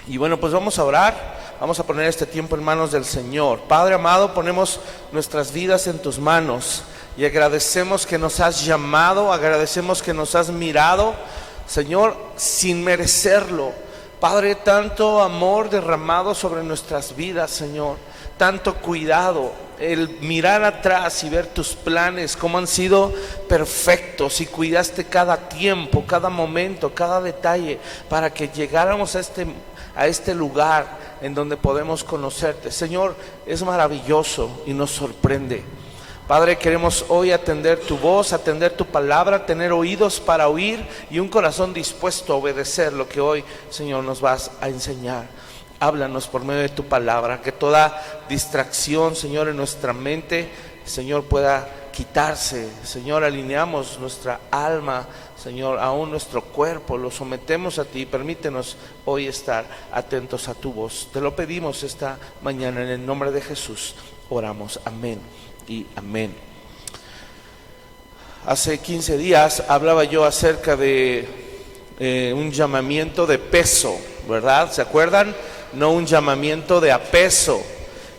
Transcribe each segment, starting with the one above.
Y bueno, pues vamos a orar. Vamos a poner este tiempo en manos del Señor. Padre amado, ponemos nuestras vidas en tus manos y agradecemos que nos has llamado, agradecemos que nos has mirado, Señor, sin merecerlo. Padre, tanto amor derramado sobre nuestras vidas, Señor, tanto cuidado, el mirar atrás y ver tus planes, cómo han sido perfectos, y cuidaste cada tiempo, cada momento, cada detalle, para que llegáramos a este lugar en donde podemos conocerte. Señor, es maravilloso y nos sorprende. Padre, queremos hoy atender tu voz, atender tu palabra, tener oídos para oír y un corazón dispuesto a obedecer lo que hoy, Señor, nos vas a enseñar. Háblanos por medio de tu palabra, que toda distracción, Señor, en nuestra mente, Señor, pueda quitarse. Señor, alineamos nuestra alma, Señor, aún nuestro cuerpo, lo sometemos a ti. Permítenos hoy estar atentos a tu voz. Te lo pedimos esta mañana en el nombre de Jesús. Oramos, amén y amén. Hace 15 días hablaba yo acerca de un llamamiento de peso, ¿verdad? ¿Se acuerdan? No un llamamiento de apeso.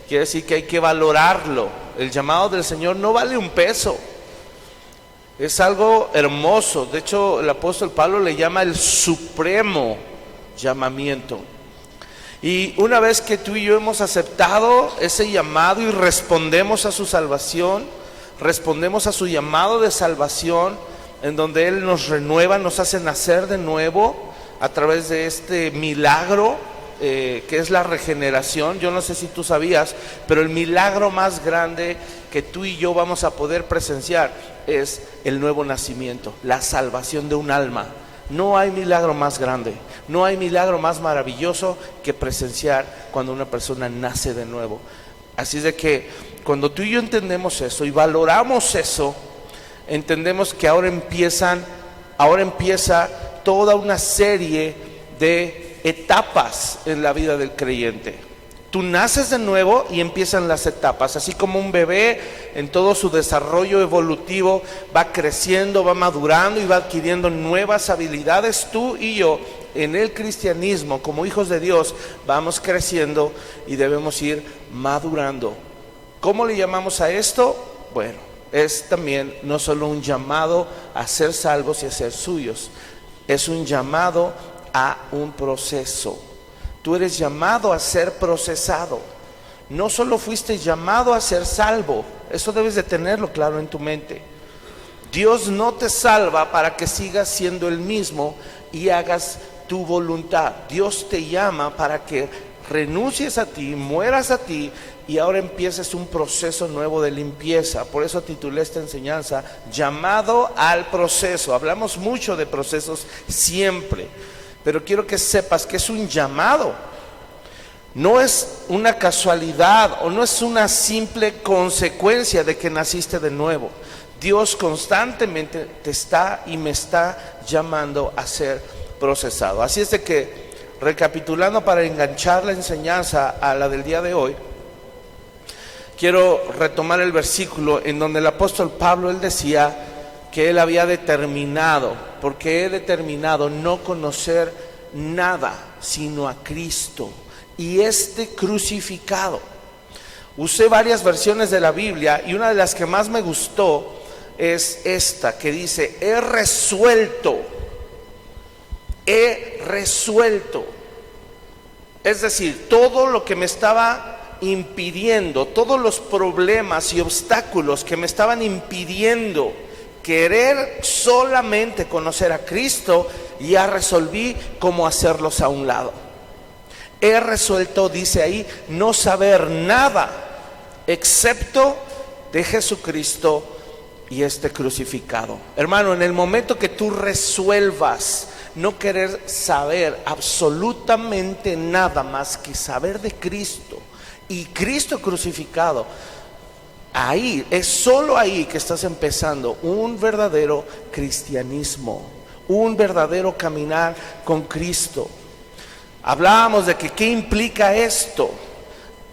Quiere decir que hay que valorarlo. El llamado del Señor no vale un peso. Es algo hermoso. De hecho, el apóstol Pablo le llama el supremo llamamiento. Y una vez que tú y yo hemos aceptado ese llamado y respondemos a su salvación, respondemos a su llamado de salvación, en donde Él nos renueva, nos hace nacer de nuevo a través de este milagro que es la regeneración. Yo no sé si tú sabías, pero el milagro más grande que tú y yo vamos a poder presenciar es el nuevo nacimiento, la salvación de un alma. No hay milagro más grande, no hay milagro más maravilloso que presenciar cuando una persona nace de nuevo. Así es de que cuando tú y yo entendemos eso y valoramos eso, entendemos que ahora empieza toda una serie de etapas en la vida del creyente. Tú naces de nuevo y empiezan las etapas. Así como un bebé en todo su desarrollo evolutivo va creciendo, va madurando y va adquiriendo nuevas habilidades, tú y yo en el cristianismo como hijos de Dios vamos creciendo y debemos ir madurando. ¿Cómo le llamamos a esto? Bueno, es también no solo un llamado a ser salvos y a ser suyos, es un llamado a un proceso. Tú eres llamado a ser procesado. No solo fuiste llamado a ser salvo, eso debes de tenerlo claro en tu mente. Dios no te salva para que sigas siendo el mismo y hagas tu voluntad. Dios te llama para que renuncies a ti, mueras a ti y ahora empieces un proceso nuevo de limpieza. Por eso titulé esta enseñanza llamado al proceso. Hablamos mucho de procesos siempre, pero quiero que sepas que es un llamado. No es una casualidad o no es una simple consecuencia de que naciste de nuevo. Dios constantemente te está y me está llamando a ser procesado. Así es de que, recapitulando para enganchar la enseñanza a la del día de hoy, quiero retomar el versículo en donde el apóstol Pablo, él decía que él había determinado, porque he determinado no conocer nada sino a Cristo y este crucificado. Usé varias versiones de la Biblia y una de las que más me gustó es esta que dice: he resuelto. Es decir, todo lo que me estaba impidiendo, todos los problemas y obstáculos que me estaban impidiendo querer solamente conocer a Cristo, ya resolví cómo hacerlos a un lado. He resuelto, dice ahí, no saber nada excepto de Jesucristo y este crucificado. Hermano, en el momento que tú resuelvas no querer saber absolutamente nada más que saber de Cristo y Cristo crucificado, ahí, es solo ahí que estás empezando un verdadero cristianismo, un verdadero caminar con Cristo. Hablábamos de que ¿qué implica esto?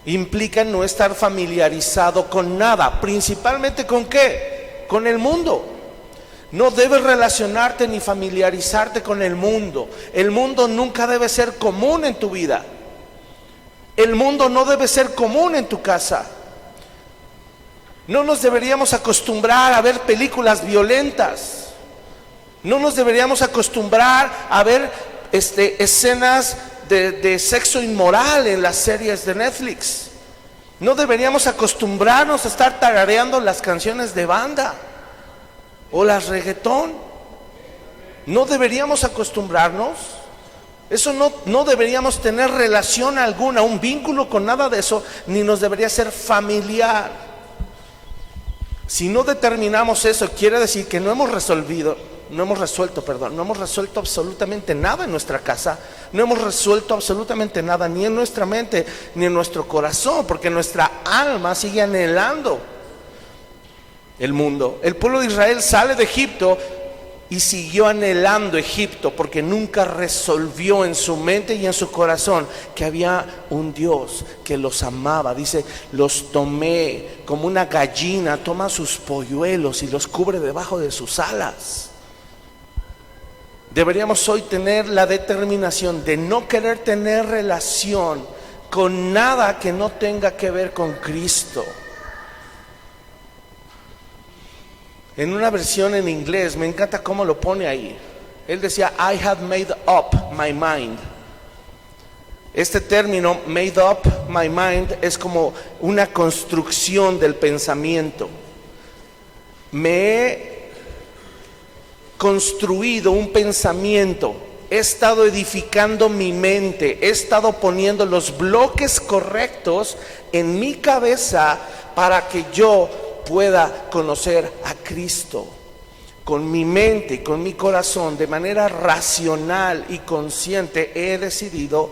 Implica no estar familiarizado con nada, principalmente ¿con qué? Con el mundo. No debes relacionarte ni familiarizarte con el mundo. El mundo nunca debe ser común en tu vida. El mundo no debe ser común en tu casa. No nos deberíamos acostumbrar a ver películas violentas. No nos deberíamos acostumbrar a ver escenas de sexo inmoral en las series de Netflix. No deberíamos acostumbrarnos a estar tarareando las canciones de banda o las reggaetón. No deberíamos acostumbrarnos. Eso no deberíamos tener relación alguna, un vínculo con nada de eso, ni nos debería ser familiar. Si no determinamos eso, quiere decir que no hemos resuelto absolutamente nada en nuestra casa. No hemos resuelto absolutamente nada ni en nuestra mente ni en nuestro corazón, porque nuestra alma sigue anhelando el mundo. El pueblo de Israel sale de Egipto y siguió anhelando Egipto, porque nunca resolvió en su mente y en su corazón que había un Dios que los amaba. Dice, los tomé como una gallina toma sus polluelos y los cubre debajo de sus alas. Deberíamos hoy tener la determinación de no querer tener relación con nada que no tenga que ver con Cristo. En una versión en inglés, me encanta cómo lo pone ahí. Él decía, I had made up my mind. Este término, made up my mind, es como una construcción del pensamiento. Me he construido un pensamiento, he estado edificando mi mente, he estado poniendo los bloques correctos en mi cabeza para que yo pueda conocer a Cristo. Con mi mente y con mi corazón, de manera racional y consciente, he decidido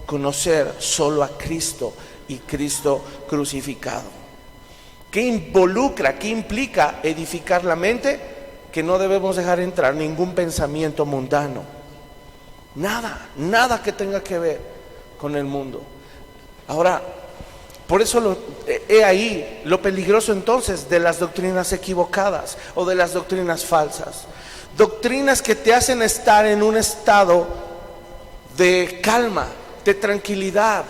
conocer solo a Cristo y Cristo crucificado. ¿Qué involucra, qué implica edificar la mente? Que no debemos dejar entrar ningún pensamiento mundano. Nada que tenga que ver con el mundo. Ahora, por eso he ahí lo peligroso entonces de las doctrinas equivocadas o de las doctrinas falsas. Doctrinas que te hacen estar en un estado de calma, de tranquilidad.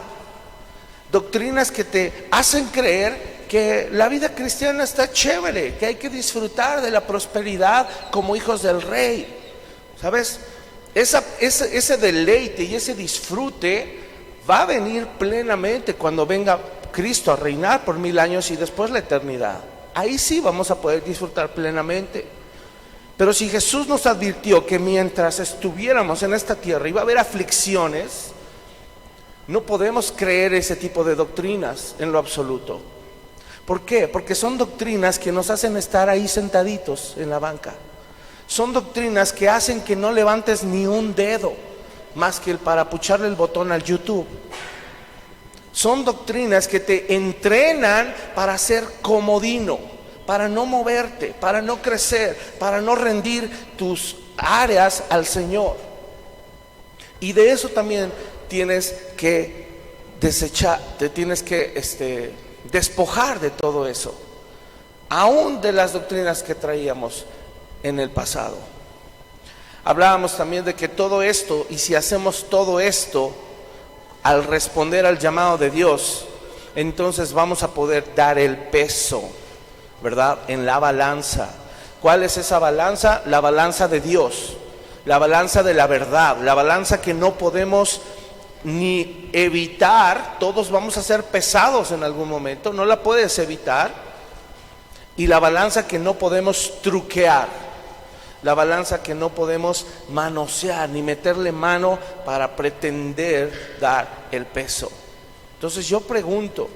Doctrinas que te hacen creer que la vida cristiana está chévere, que hay que disfrutar de la prosperidad como hijos del rey. ¿Sabes? Ese deleite y ese disfrute va a venir plenamente cuando venga Cristo a reinar por 1000 años y después la eternidad. Ahí sí vamos a poder disfrutar plenamente. Pero si Jesús nos advirtió que mientras estuviéramos en esta tierra iba a haber aflicciones, no podemos creer ese tipo de doctrinas en lo absoluto. ¿Por qué? Porque son doctrinas que nos hacen estar ahí sentaditos en la banca. Son doctrinas que hacen que no levantes ni un dedo más que el para pucharle el botón al YouTube. Son doctrinas que te entrenan para ser comodino, para no moverte, para no crecer, para no rendir tus áreas al Señor. Y de eso también tienes que desechar, te tienes que despojar de todo eso, aún de las doctrinas que traíamos en el pasado. Hablábamos también de que todo esto, y si hacemos todo esto al responder al llamado de Dios, entonces vamos a poder dar el peso, ¿verdad?, en la balanza. ¿Cuál es esa balanza? La balanza de Dios, la balanza de la verdad, la balanza que no podemos ni evitar. Todos vamos a ser pesados en algún momento, no la puedes evitar. Y la balanza que no podemos truquear, la balanza que no podemos manosear ni meterle mano para pretender dar el peso. Entonces yo pregunto,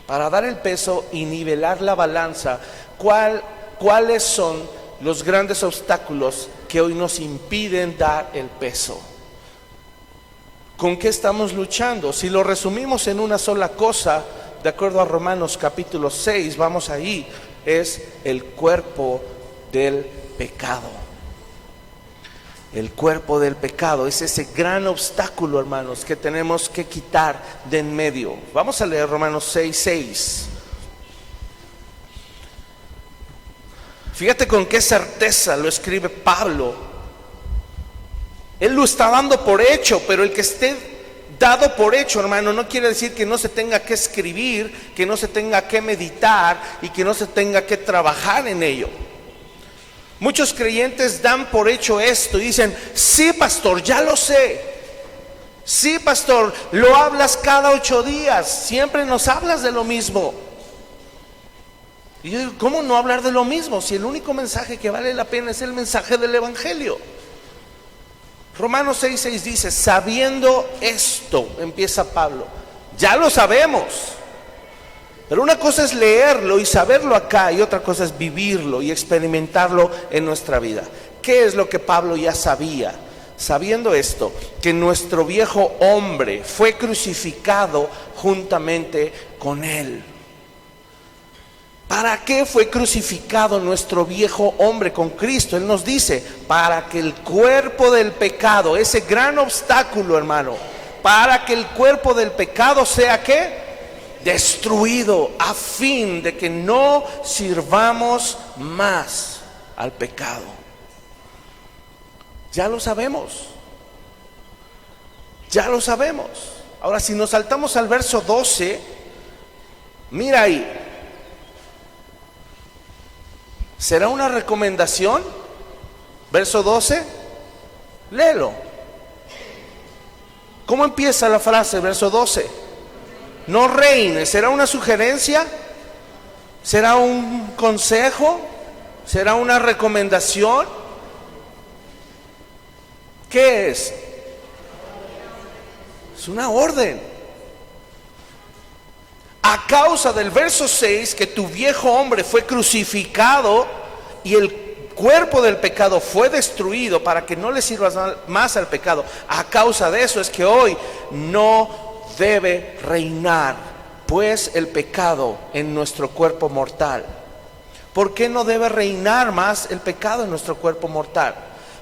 para dar el peso y nivelar la balanza, ¿cuáles son los grandes obstáculos que hoy nos impiden dar el peso? ¿Con qué estamos luchando? Si lo resumimos en una sola cosa, de acuerdo a Romanos capítulo 6, vamos ahí, es el cuerpo del pecado. El cuerpo del pecado es ese gran obstáculo, hermanos, que tenemos que quitar de en medio. Vamos a leer Romanos 6:6. Fíjate con qué certeza lo escribe Pablo. Él lo está dando por hecho, pero el que esté dado por hecho, hermano, no quiere decir que no se tenga que escribir, que no se tenga que meditar y que no se tenga que trabajar en ello. Muchos creyentes dan por hecho esto y dicen: sí, pastor, ya lo sé. Sí, pastor, lo hablas cada 8 días, siempre nos hablas de lo mismo. Y yo digo: ¿cómo no hablar de lo mismo? Si el único mensaje que vale la pena es el mensaje del Evangelio. Romanos 6:6 dice: sabiendo esto, empieza Pablo, ya lo sabemos. Pero una cosa es leerlo y saberlo acá, y otra cosa es vivirlo y experimentarlo en nuestra vida. ¿Qué es lo que Pablo ya sabía? Sabiendo esto, que nuestro viejo hombre fue crucificado juntamente con él. ¿Para qué fue crucificado nuestro viejo hombre con Cristo? Él nos dice: para que el cuerpo del pecado, ese gran obstáculo, hermano, para que el cuerpo del pecado sea ¿qué? Destruido, a fin de que no sirvamos más al pecado. Ya lo sabemos. Ya lo sabemos. Ahora, si nos saltamos al verso 12, mira ahí. ¿Será una recomendación? Verso 12, léelo. ¿Cómo empieza la frase, verso 12? No reine. ¿Será una sugerencia? ¿Será un consejo? ¿Será una recomendación? ¿Qué es? Es una orden. A causa del verso 6, que tu viejo hombre fue crucificado y el cuerpo del pecado fue destruido para que no le sirvas más al pecado. A causa de eso es que hoy no debe reinar, pues, el pecado en nuestro cuerpo mortal. ¿Por qué no debe reinar más el pecado en nuestro cuerpo mortal?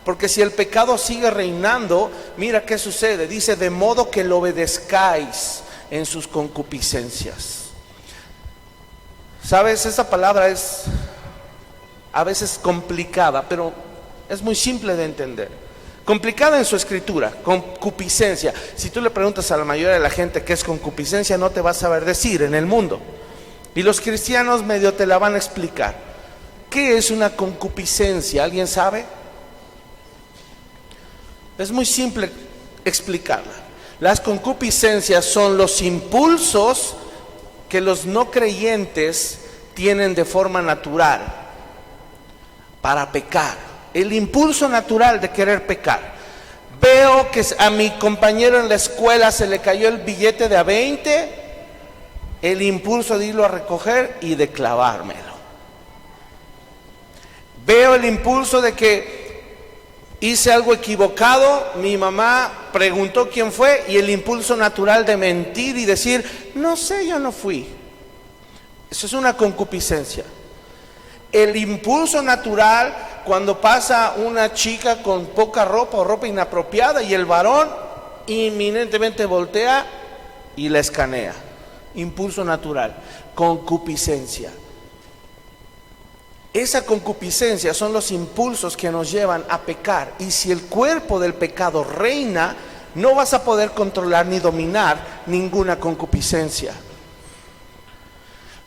Porque si el pecado sigue reinando, mira qué sucede. Dice: de modo que lo obedezcáis en sus concupiscencias. Sabes, esa palabra es a veces complicada, pero es muy simple de entender. Complicada en su escritura, concupiscencia. Si tú le preguntas a la mayoría de la gente qué es concupiscencia, no te va a saber decir en el mundo. Y los cristianos medio te la van a explicar. ¿Qué es una concupiscencia? ¿Alguien sabe? Es muy simple explicarla. Las concupiscencias son los impulsos que los no creyentes tienen de forma natural para pecar. El impulso natural de querer pecar. Veo que a mi compañero en la escuela se le cayó el billete de a 20, el impulso de irlo a recoger y de clavármelo. Veo el impulso de que hice algo equivocado, mi mamá preguntó quién fue, y el impulso natural de mentir y decir: no sé, yo no fui. Eso es una concupiscencia. El impulso natural cuando pasa una chica con poca ropa o ropa inapropiada y el varón inminentemente voltea y la escanea. Impulso natural, concupiscencia. Esa concupiscencia son los impulsos que nos llevan a pecar. Y si el cuerpo del pecado reina, no vas a poder controlar ni dominar ninguna concupiscencia.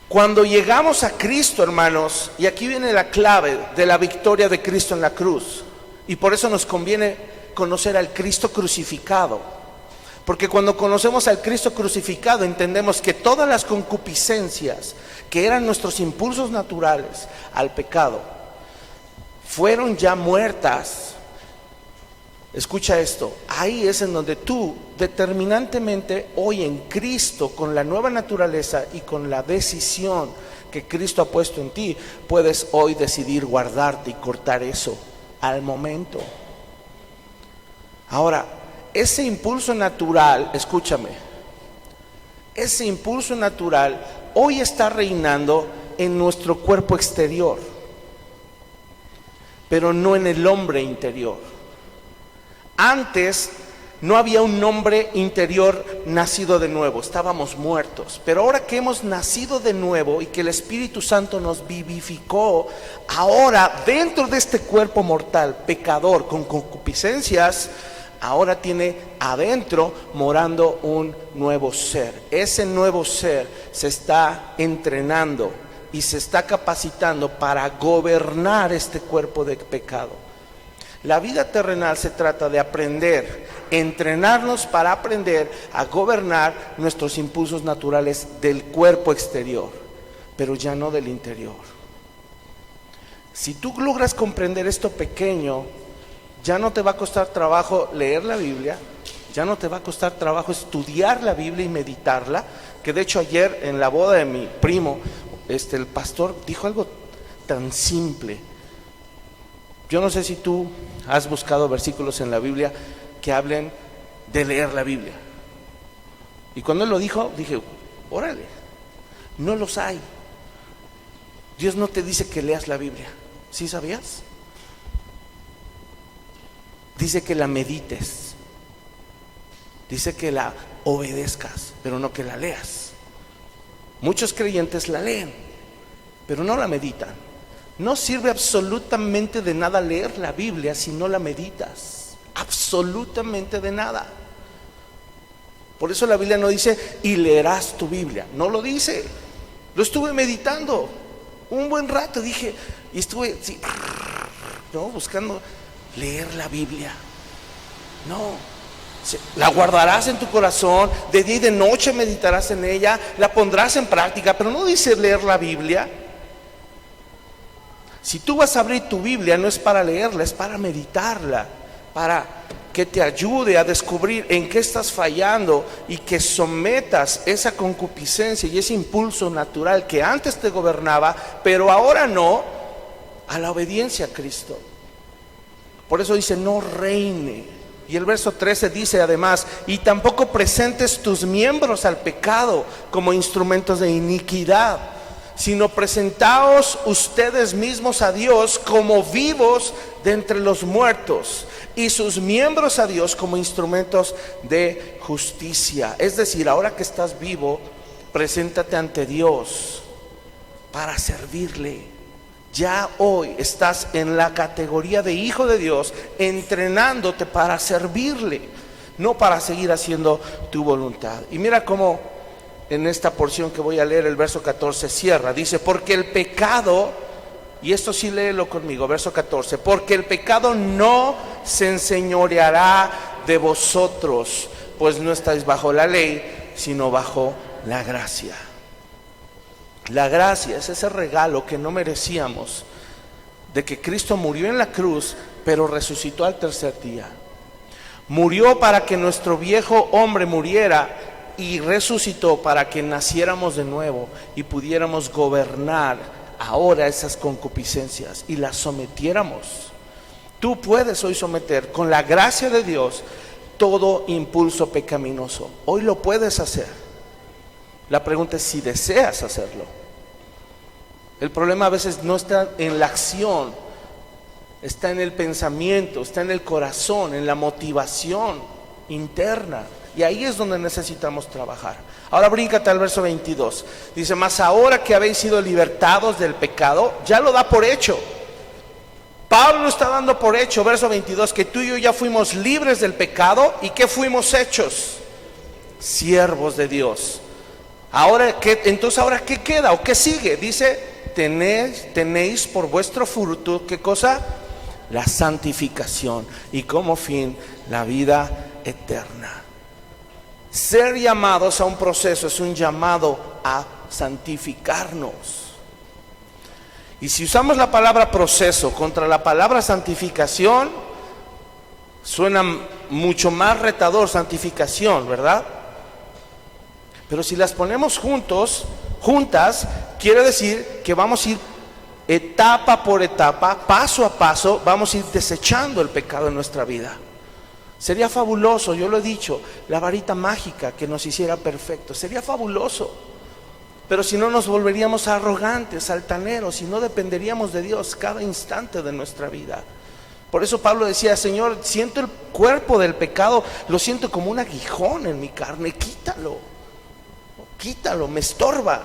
Cuando llegamos a Cristo, hermanos, y aquí viene la clave de la victoria de Cristo en la cruz, y por eso nos conviene conocer al Cristo crucificado, porque cuando conocemos al Cristo crucificado entendemos que todas las concupiscencias que eran nuestros impulsos naturales al pecado fueron ya muertas. Escucha esto, ahí es en donde tú determinantemente hoy en Cristo, con la nueva naturaleza y con la decisión que Cristo ha puesto en ti, puedes hoy decidir guardarte y cortar eso al momento. Ahora, ese impulso natural, escúchame, ese impulso natural hoy está reinando en nuestro cuerpo exterior, pero no en el hombre interior. Antes No había un hombre interior nacido de nuevo, estábamos muertos. Pero ahora que hemos nacido de nuevo y que el Espíritu Santo nos vivificó, ahora dentro de este cuerpo mortal, pecador, con concupiscencias, ahora tiene adentro morando un nuevo ser. Ese nuevo ser se está entrenando y se está capacitando para gobernar este cuerpo de pecado. La vida terrenal se trata de aprender, entrenarnos para aprender a gobernar nuestros impulsos naturales del cuerpo exterior, pero ya no del interior. Si tú logras comprender esto pequeño, ya no te va a costar trabajo leer la Biblia, ya no te va a costar trabajo estudiar la Biblia y meditarla, que de hecho ayer en la boda de mi primo, el pastor dijo algo tan simple. Yo no sé si tú has buscado versículos en la Biblia que hablen de leer la Biblia. Y cuando él lo dijo, dije, órale, no los hay. Dios no te dice que leas la Biblia, ¿sí sabías? Dice que la medites, dice que la obedezcas, pero no que la leas. Muchos creyentes la leen, pero no la meditan. No sirve absolutamente de nada leer la Biblia si no la meditas. Absolutamente de nada. Por eso la Biblia no dice, y leerás tu Biblia. No lo dice. Lo estuve meditando un buen rato, dije, y estuve así, ¿no? Buscando leer la Biblia. No. La guardarás en tu corazón, de día y de noche meditarás en ella, la pondrás en práctica, pero no dice leer la Biblia. Si tú vas a abrir tu Biblia, no es para leerla, es para meditarla, para que te ayude a descubrir en qué estás fallando y que sometas esa concupiscencia y ese impulso natural que antes te gobernaba, pero ahora no, a la obediencia a Cristo. Por eso dice, no reine. Y el verso 13 dice además, y tampoco presentes tus miembros al pecado como instrumentos de iniquidad, sino presentaos ustedes mismos a Dios como vivos de entre los muertos y sus miembros a Dios como instrumentos de justicia. Es decir, ahora que estás vivo, preséntate ante Dios para servirle. Ya hoy estás en la categoría de hijo de Dios, entrenándote para servirle, no para seguir haciendo tu voluntad. Y mira cómo en esta porción que voy a leer, el verso 14 cierra, dice, porque el pecado, y esto sí léelo conmigo, verso 14, porque el pecado no se enseñoreará de vosotros, pues no estáis bajo la ley, sino bajo la gracia. La gracia es ese regalo que no merecíamos, de que Cristo murió en la cruz, pero resucitó al tercer día. Murió para que nuestro viejo hombre muriera y resucitó para que naciéramos de nuevo y pudiéramos gobernar ahora esas concupiscencias y las sometiéramos. Tú puedes hoy someter con la gracia de Dios todo impulso pecaminoso. Hoy lo puedes hacer. La pregunta es si deseas hacerlo. El problema a veces no está en la acción, está en el pensamiento, está en el corazón, en la motivación interna. Y ahí es donde necesitamos trabajar. Ahora bríncate al verso 22. Dice, mas ahora que habéis sido libertados del pecado, ya lo da por hecho. Pablo está dando por hecho, verso 22, que tú y yo ya fuimos libres del pecado. ¿Y qué fuimos hechos? Siervos de Dios. Ahora, entonces, ¿ahora qué queda o qué sigue? Dice, tenéis por vuestro fruto, ¿qué cosa? La santificación. Y como fin, la vida eterna. Ser llamados a un proceso es un llamado a santificarnos. Y si usamos la palabra proceso contra la palabra santificación, suena mucho más retador santificación, ¿verdad? Pero si las ponemos juntas, quiere decir que vamos a ir etapa por etapa, paso a paso, vamos a ir desechando el pecado en nuestra vida. Sería fabuloso, yo lo he dicho, la varita mágica que nos hiciera perfectos, sería fabuloso. Pero si no, nos volveríamos arrogantes, altaneros, y no dependeríamos de Dios cada instante de nuestra vida. Por eso Pablo decía: Señor, siento el cuerpo del pecado, lo siento como un aguijón en mi carne, quítalo, quítalo, me estorba.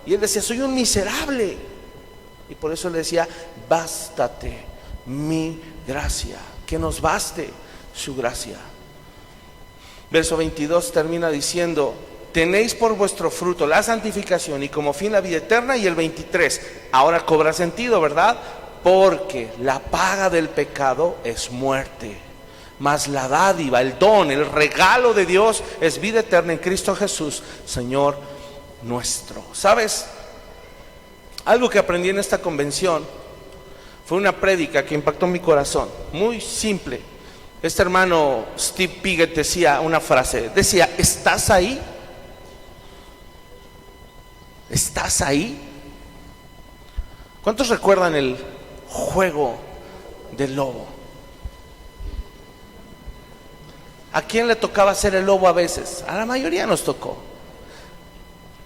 Y él decía: soy un miserable. Y por eso le decía: bástate mi gracia, que nos baste su gracia. Verso 22 termina diciendo: tenéis por vuestro fruto la santificación y como fin la vida eterna. Y el 23 ahora cobra sentido, ¿verdad? Porque la paga del pecado es muerte, mas la dádiva, el don, el regalo de Dios es vida eterna en Cristo Jesús, Señor nuestro. ¿Sabes? Algo que aprendí en esta convención fue una prédica que impactó mi corazón, muy simple. Este hermano Steve Piggott decía una frase, decía: ¿estás ahí? ¿Estás ahí? ¿Cuántos recuerdan el juego del lobo? ¿A quién le tocaba ser el lobo a veces? A la mayoría nos tocó.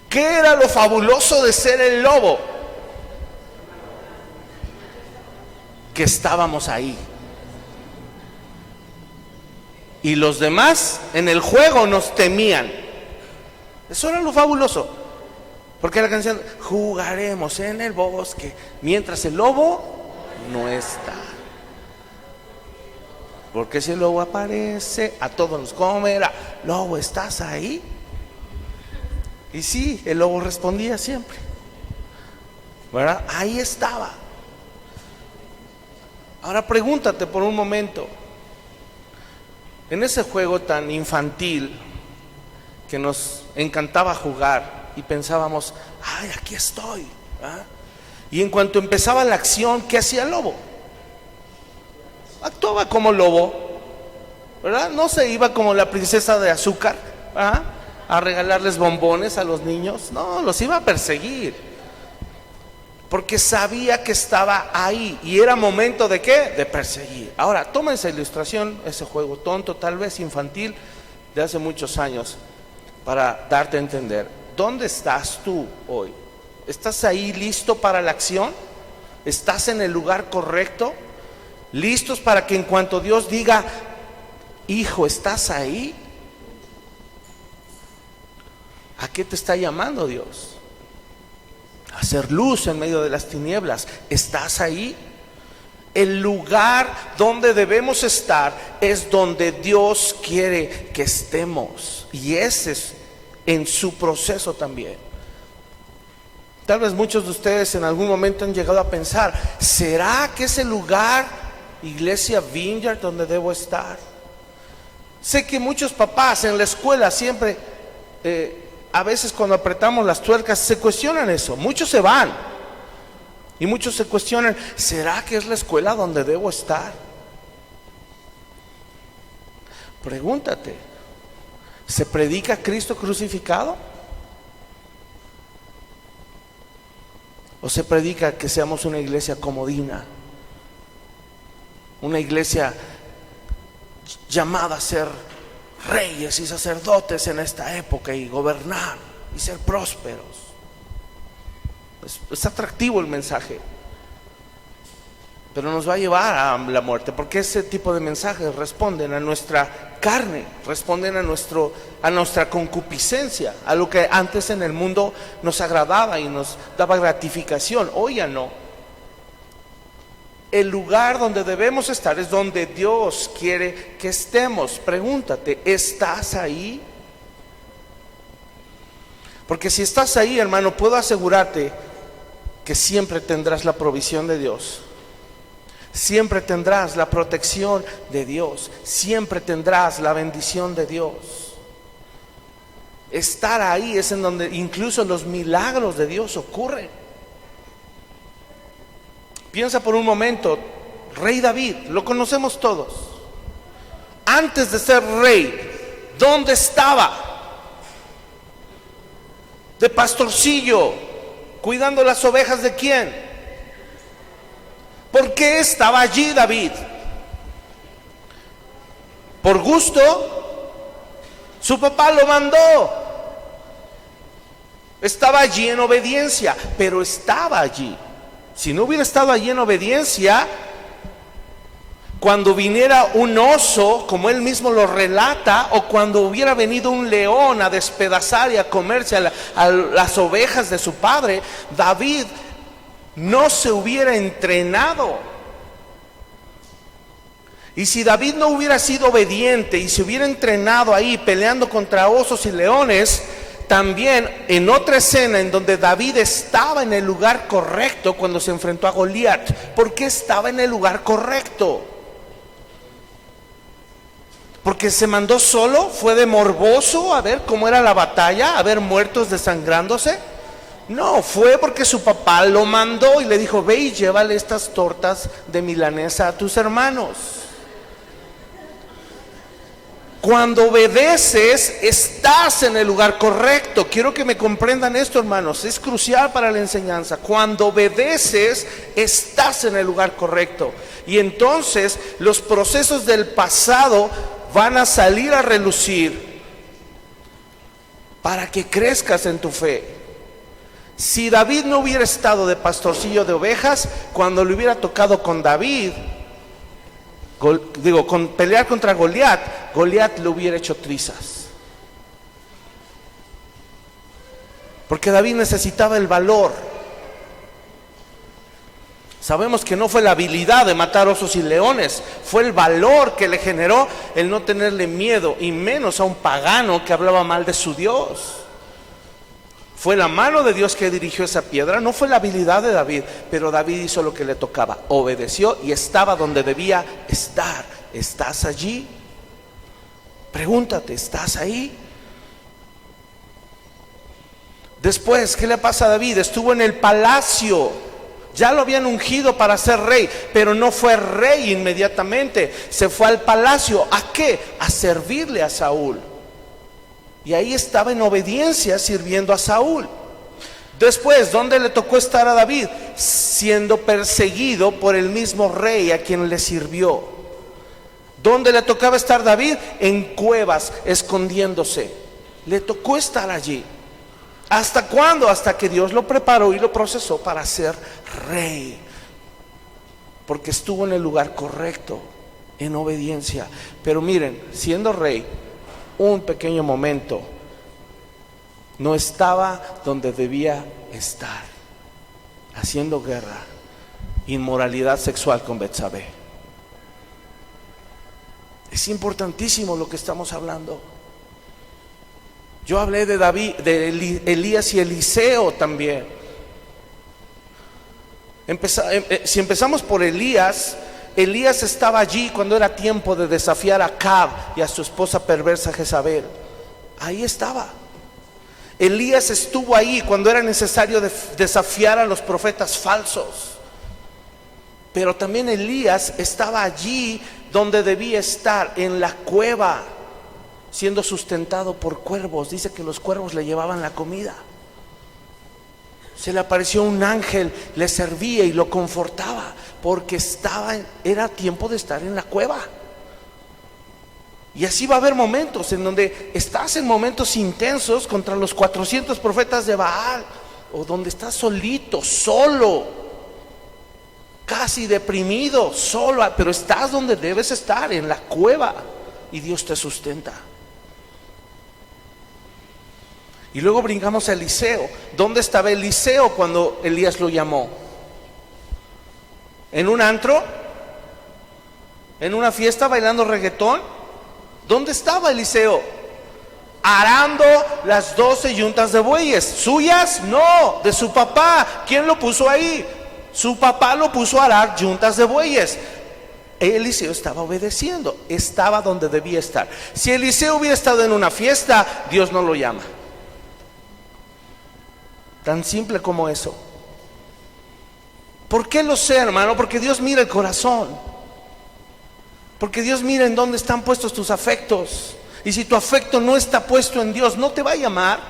¿Qué era lo fabuloso de ser el lobo? Que estábamos ahí. Y los demás en el juego nos temían. Eso era lo fabuloso. Porque la canción: jugaremos en el bosque mientras el lobo no está. Porque si el lobo aparece, a todos nos comerá. Lobo, ¿estás ahí? Y sí, el lobo respondía siempre, ¿verdad? Ahí estaba. Ahora pregúntate por un momento, en ese juego tan infantil que nos encantaba jugar y pensábamos: ay, aquí estoy, ¿verdad? Y en cuanto empezaba la acción, ¿qué hacía el lobo? Actuaba como lobo, ¿verdad? No se iba como la princesa de azúcar, ¿verdad?, a regalarles bombones a los niños. No, los iba a perseguir, porque sabía que estaba ahí y era momento ¿de qué? De perseguir. Ahora, toma esa ilustración, ese juego tonto, tal vez infantil, de hace muchos años, para darte a entender. ¿Dónde estás tú hoy? ¿Estás ahí listo para la acción? ¿Estás en el lugar correcto? ¿Listos para que en cuanto Dios diga: hijo, ¿estás ahí? ¿A qué te está llamando Dios? A hacer luz en medio de las tinieblas. ¿Estás ahí? El lugar donde debemos estar es donde Dios quiere que estemos, y ese es en su proceso también. Tal vez muchos de ustedes en algún momento han llegado a pensar: ¿será que ese lugar, Iglesia Vineyard, donde debo estar? Sé que muchos papás en la escuela siempre, a veces cuando apretamos las tuercas, se cuestionan eso. Muchos se van y muchos se cuestionan: ¿será que es la escuela donde debo estar? Pregúntate: ¿se predica Cristo crucificado? ¿O se predica que seamos una iglesia comodina? Una iglesia llamada a ser reyes y sacerdotes en esta época y gobernar y ser prósperos. Es atractivo el mensaje, pero nos va a llevar a la muerte, porque ese tipo de mensajes responden a nuestra carne, responden a nuestra concupiscencia, a lo que antes en el mundo nos agradaba y nos daba gratificación. Hoy ya no. El lugar donde debemos estar es donde Dios quiere que estemos. Pregúntate: ¿estás ahí? Porque si estás ahí, hermano, puedo asegurarte que siempre tendrás la provisión de Dios, siempre tendrás la protección de Dios, siempre tendrás la bendición de Dios. Estar ahí es en donde incluso los milagros de Dios ocurren. Piensa por un momento: rey David, lo conocemos todos. Antes de ser rey, ¿dónde estaba? De pastorcillo, cuidando las ovejas ¿de quién? ¿Por qué estaba allí David? ¿Por gusto? Su papá lo mandó. Estaba allí en obediencia, pero estaba allí. Si no hubiera estado allí en obediencia, cuando viniera un oso, como él mismo lo relata, o cuando hubiera venido un león a despedazar y a comerse a las ovejas de su padre, David no se hubiera entrenado. Y si David no hubiera sido obediente y se hubiera entrenado ahí peleando contra osos y leones, también en otra escena en donde David estaba en el lugar correcto cuando se enfrentó a Goliat. ¿Por qué estaba en el lugar correcto? ¿Porque se mandó solo? ¿Fue de morboso a ver cómo era la batalla? ¿A ver muertos desangrándose? No, fue porque su papá lo mandó y le dijo: ve y llévale estas tortas de milanesa a tus hermanos. Cuando obedeces, estás en el lugar correcto. Quiero que me comprendan esto, hermanos, es crucial para la enseñanza. Cuando obedeces, estás en el lugar correcto. Y entonces los procesos del pasado van a salir a relucir para que crezcas en tu fe. Si David no hubiera estado de pastorcillo de ovejas, cuando le hubiera tocado con David, con pelear contra Goliat, Goliat le hubiera hecho trizas. Porque David necesitaba el valor. Sabemos que no fue la habilidad de matar osos y leones, fue el valor que le generó el no tenerle miedo, y menos a un pagano que hablaba mal de su Dios. Fue la mano de Dios que dirigió esa piedra, no fue la habilidad de David, pero David hizo lo que le tocaba, obedeció y estaba donde debía estar. ¿Estás allí? Pregúntate, ¿estás ahí? Después, ¿qué le pasa a David? Estuvo en el palacio, ya lo habían ungido para ser rey, pero no fue rey inmediatamente, se fue al palacio. ¿A qué? A servirle a Saúl. Y ahí estaba en obediencia sirviendo a Saúl. Después, ¿dónde le tocó estar a David? Siendo perseguido por el mismo rey a quien le sirvió. ¿Dónde le tocaba estar David? En cuevas, escondiéndose. Le tocó estar allí. ¿Hasta cuándo? Hasta que Dios lo preparó y lo procesó para ser rey. Porque estuvo en el lugar correcto, en obediencia. Pero miren, siendo rey, un pequeño momento, no estaba donde debía estar, haciendo guerra, inmoralidad sexual con Betsabé. Es importantísimo lo que estamos hablando. Yo hablé de David, de Elías y Eliseo también. Si empezamos por Elías, Elías estaba allí cuando era tiempo de desafiar a Acab y a su esposa perversa Jezabel. Ahí estaba. Elías estuvo ahí cuando era necesario desafiar a los profetas falsos. Pero también Elías estaba allí donde debía estar, en la cueva, siendo sustentado por cuervos. Dice que los cuervos le llevaban la comida. Se le apareció un ángel, le servía y lo confortaba, porque era tiempo de estar en la cueva. Y así va a haber momentos en donde estás en momentos intensos contra los 400 profetas de Baal, o donde estás solito, solo, casi deprimido, solo, pero estás donde debes estar, en la cueva, y Dios te sustenta. Y luego brincamos a Eliseo. ¿Dónde estaba Eliseo cuando Elías lo llamó? ¿En un antro? ¿En una fiesta bailando reggaetón? ¿Dónde estaba Eliseo? Arando las 12 yuntas de bueyes. ¿Suyas? No, de su papá. ¿Quién lo puso ahí? Su papá lo puso a arar yuntas de bueyes. Eliseo estaba obedeciendo, estaba donde debía estar. Si Eliseo hubiera estado en una fiesta, Dios no lo llama. Tan simple como eso. ¿Por qué lo sé, hermano? Porque Dios mira el corazón. Porque Dios mira en dónde están puestos tus afectos. Y si tu afecto no está puesto en Dios, no te va a llamar,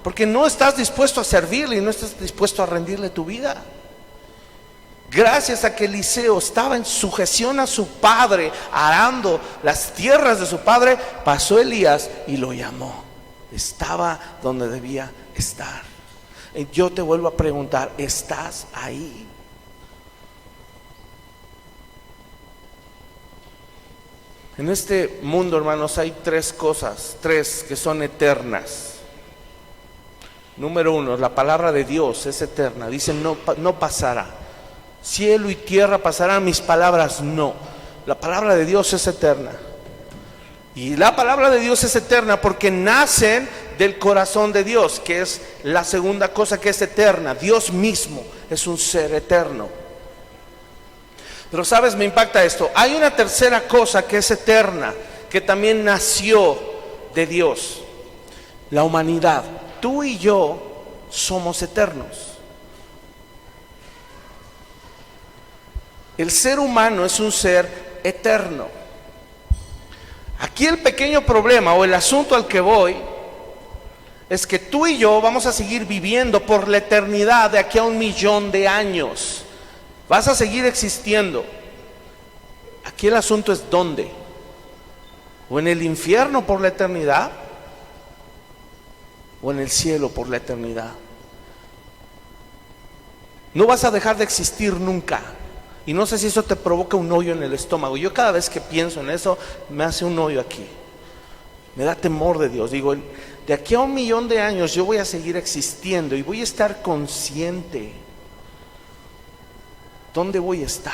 porque no estás dispuesto a servirle y no estás dispuesto a rendirle tu vida. Gracias a que Eliseo estaba en sujeción a su padre, arando las tierras de su padre, pasó Elías y lo llamó. Estaba donde debía estar. Yo te vuelvo a preguntar, ¿estás ahí? En este mundo, hermanos, hay tres que son eternas. Número uno, la palabra de Dios es eterna. Dice, no pasará. Cielo y tierra pasarán, mis palabras no. La palabra de Dios es eterna. Y la palabra de Dios es eterna porque nacen del corazón de Dios, que es la segunda cosa que es eterna. Dios mismo es un ser eterno. Pero sabes, me impacta esto. Hay una tercera cosa que es eterna, que también nació de Dios. La humanidad. Tú y yo somos eternos. El ser humano es un ser eterno. Aquí el pequeño problema o el asunto al que voy es que tú y yo vamos a seguir viviendo por la eternidad de aquí a 1.000.000 de años. Vas a seguir existiendo. Aquí el asunto es ¿dónde? ¿O en el infierno por la eternidad? ¿O en el cielo por la eternidad? No vas a dejar de existir nunca. Y no sé si eso te provoca un hoyo en el estómago. Yo cada vez que pienso en eso, me hace un hoyo aquí. Me da temor de Dios. Digo, de aquí a 1.000.000 de años yo voy a seguir existiendo y voy a estar consciente. ¿Dónde voy a estar?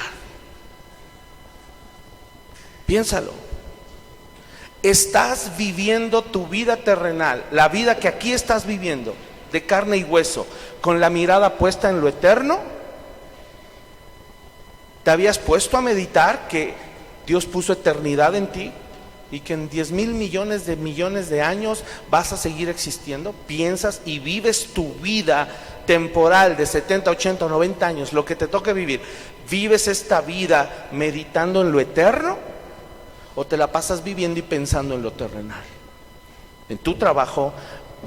Piénsalo. Estás viviendo tu vida terrenal, la vida que aquí estás viviendo, de carne y hueso, con la mirada puesta en lo eterno. ¿Te habías puesto a meditar que Dios puso eternidad en ti y que en 10.000.000.000 de años vas a seguir existiendo? ¿Piensas y vives tu vida temporal de 70, 80 o 90 años, lo que te toque vivir? ¿Vives esta vida meditando en lo eterno? ¿O te la pasas viviendo y pensando en lo terrenal? En tu trabajo,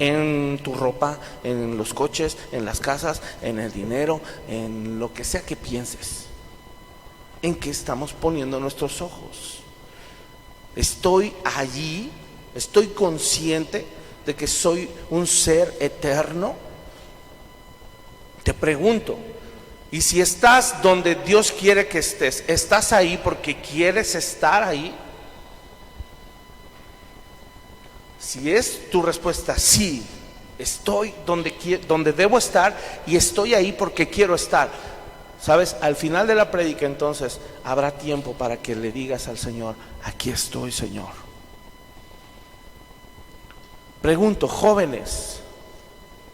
en tu ropa, en los coches, en las casas, en el dinero, en lo que sea que pienses. ¿En qué estamos poniendo nuestros ojos? Estoy allí, estoy consciente de que soy un ser eterno. Te pregunto, y si estás donde Dios quiere que estés, ¿estás ahí porque quieres estar ahí? Si es tu respuesta, sí, estoy donde debo estar y estoy ahí porque quiero estar. ¿Sabes? Al final de la prédica entonces habrá tiempo para que le digas al Señor, aquí estoy, Señor. Pregunto, jóvenes,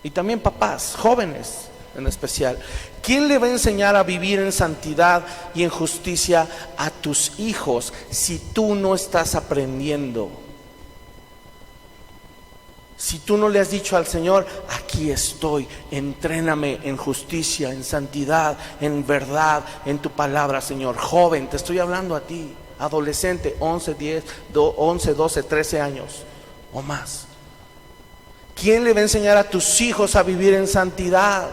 y también papás, jóvenes en especial, ¿quién le va a enseñar a vivir en santidad y en justicia a tus hijos si tú no estás aprendiendo? Si tú no le has dicho al Señor, aquí estoy, entréname en justicia, en santidad, en verdad, en tu palabra, Señor. Joven, te estoy hablando a ti, adolescente, 11, 12, 13 años o más. ¿Quién le va a enseñar a tus hijos a vivir en santidad?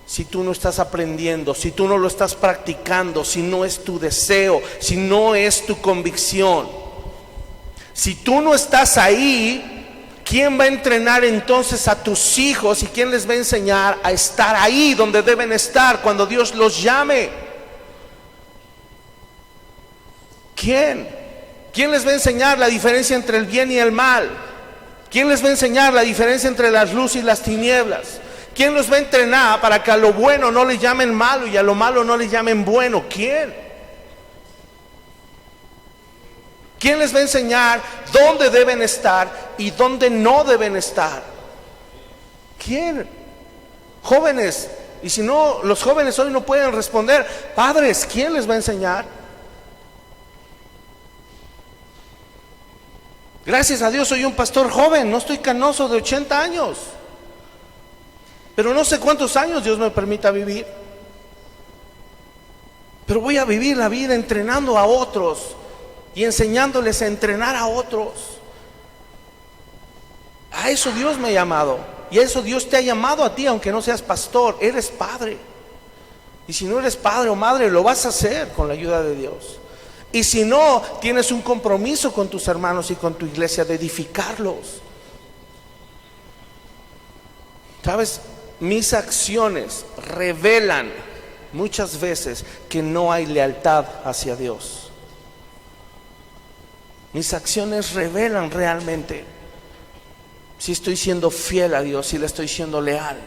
Si tú no estás aprendiendo, si tú no lo estás practicando, si no es tu deseo, si no es tu convicción. Si tú no estás ahí, ¿quién va a entrenar entonces a tus hijos y quién les va a enseñar a estar ahí donde deben estar cuando Dios los llame? ¿Quién? ¿Quién les va a enseñar la diferencia entre el bien y el mal? ¿Quién les va a enseñar la diferencia entre las luces y las tinieblas? ¿Quién los va a entrenar para que a lo bueno no le llamen malo y a lo malo no le llamen bueno? ¿Quién? ¿Quién les va a enseñar dónde deben estar y dónde no deben estar? ¿Quién? Jóvenes, y si no, los jóvenes hoy no pueden responder. Padres, ¿quién les va a enseñar? Gracias a Dios soy un pastor joven, no estoy canoso de 80 años. Pero no sé cuántos años Dios me permita vivir. Pero voy a vivir la vida entrenando a otros y enseñándoles a entrenar a otros. A eso Dios me ha llamado. Y a eso Dios te ha llamado a ti, aunque no seas pastor. Eres padre. Y si no eres padre o madre, lo vas a hacer con la ayuda de Dios. Y si no, tienes un compromiso con tus hermanos y con tu iglesia de edificarlos. ¿Sabes? Mis acciones revelan muchas veces que no hay lealtad hacia Dios. Mis acciones revelan realmente si estoy siendo fiel a Dios, si le estoy siendo leal.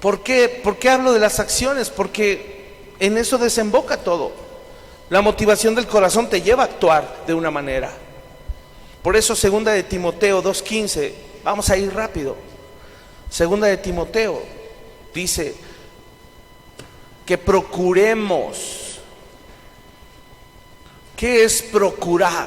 ¿Por qué? ¿Por qué hablo de las acciones? Porque en eso desemboca todo. La motivación del corazón te lleva a actuar de una manera. Por eso 2 de Timoteo 2:15, vamos a ir rápido. 2 de Timoteo dice que procuremos. ¿Qué es procurar?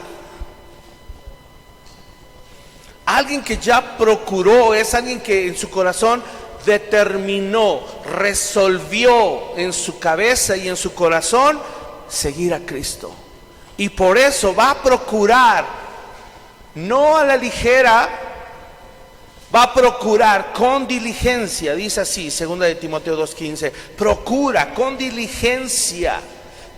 Alguien que ya procuró es alguien que en su corazón determinó, resolvió en su cabeza y en su corazón seguir a Cristo. Y por eso va a procurar, no a la ligera, va a procurar con diligencia. Dice así, 2 de Timoteo 2:15, procura con diligencia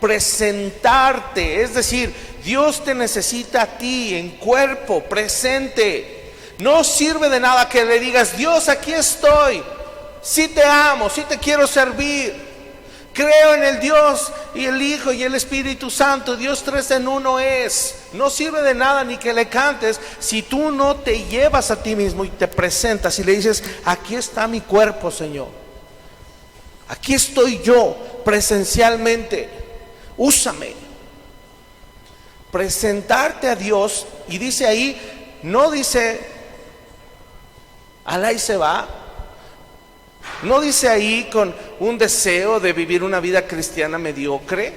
presentarte, es decir, Dios te necesita a ti en cuerpo presente. No sirve de nada que le digas: Dios, aquí estoy, sí te amo, sí te quiero servir, creo en el Dios y el Hijo y el Espíritu Santo, Dios 3 en 1 es. No sirve de nada ni que le cantes si tú no te llevas a ti mismo y te presentas y le dices: aquí está mi cuerpo, Señor, aquí estoy yo presencialmente, úsame. Presentarte a Dios, y dice ahí, no dice alá y se va, no dice ahí con un deseo de vivir una vida cristiana mediocre.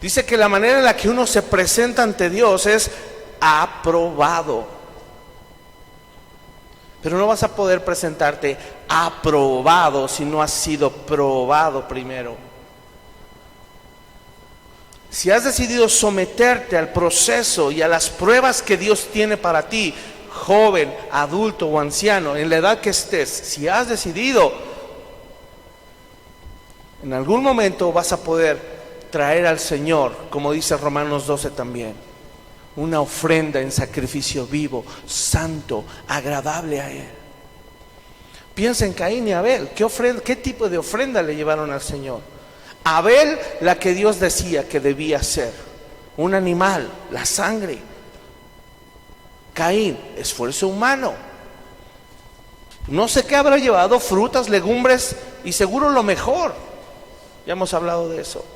Dice que la manera en la que uno se presenta ante Dios es aprobado. Pero no vas a poder presentarte aprobado si no has sido probado primero. Si has decidido someterte al proceso y a las pruebas que Dios tiene para ti, joven, adulto o anciano, en la edad que estés, si has decidido, en algún momento vas a poder traer al Señor, como dice Romanos 12 también, una ofrenda en sacrificio vivo, santo, agradable a Él. Piensa en Caín y Abel. ¿Qué tipo de ofrenda le llevaron al Señor? Abel, la que Dios decía que debía ser, un animal, la sangre. Caín, esfuerzo humano. No sé qué habrá llevado, frutas, legumbres y seguro lo mejor. Ya hemos hablado de eso,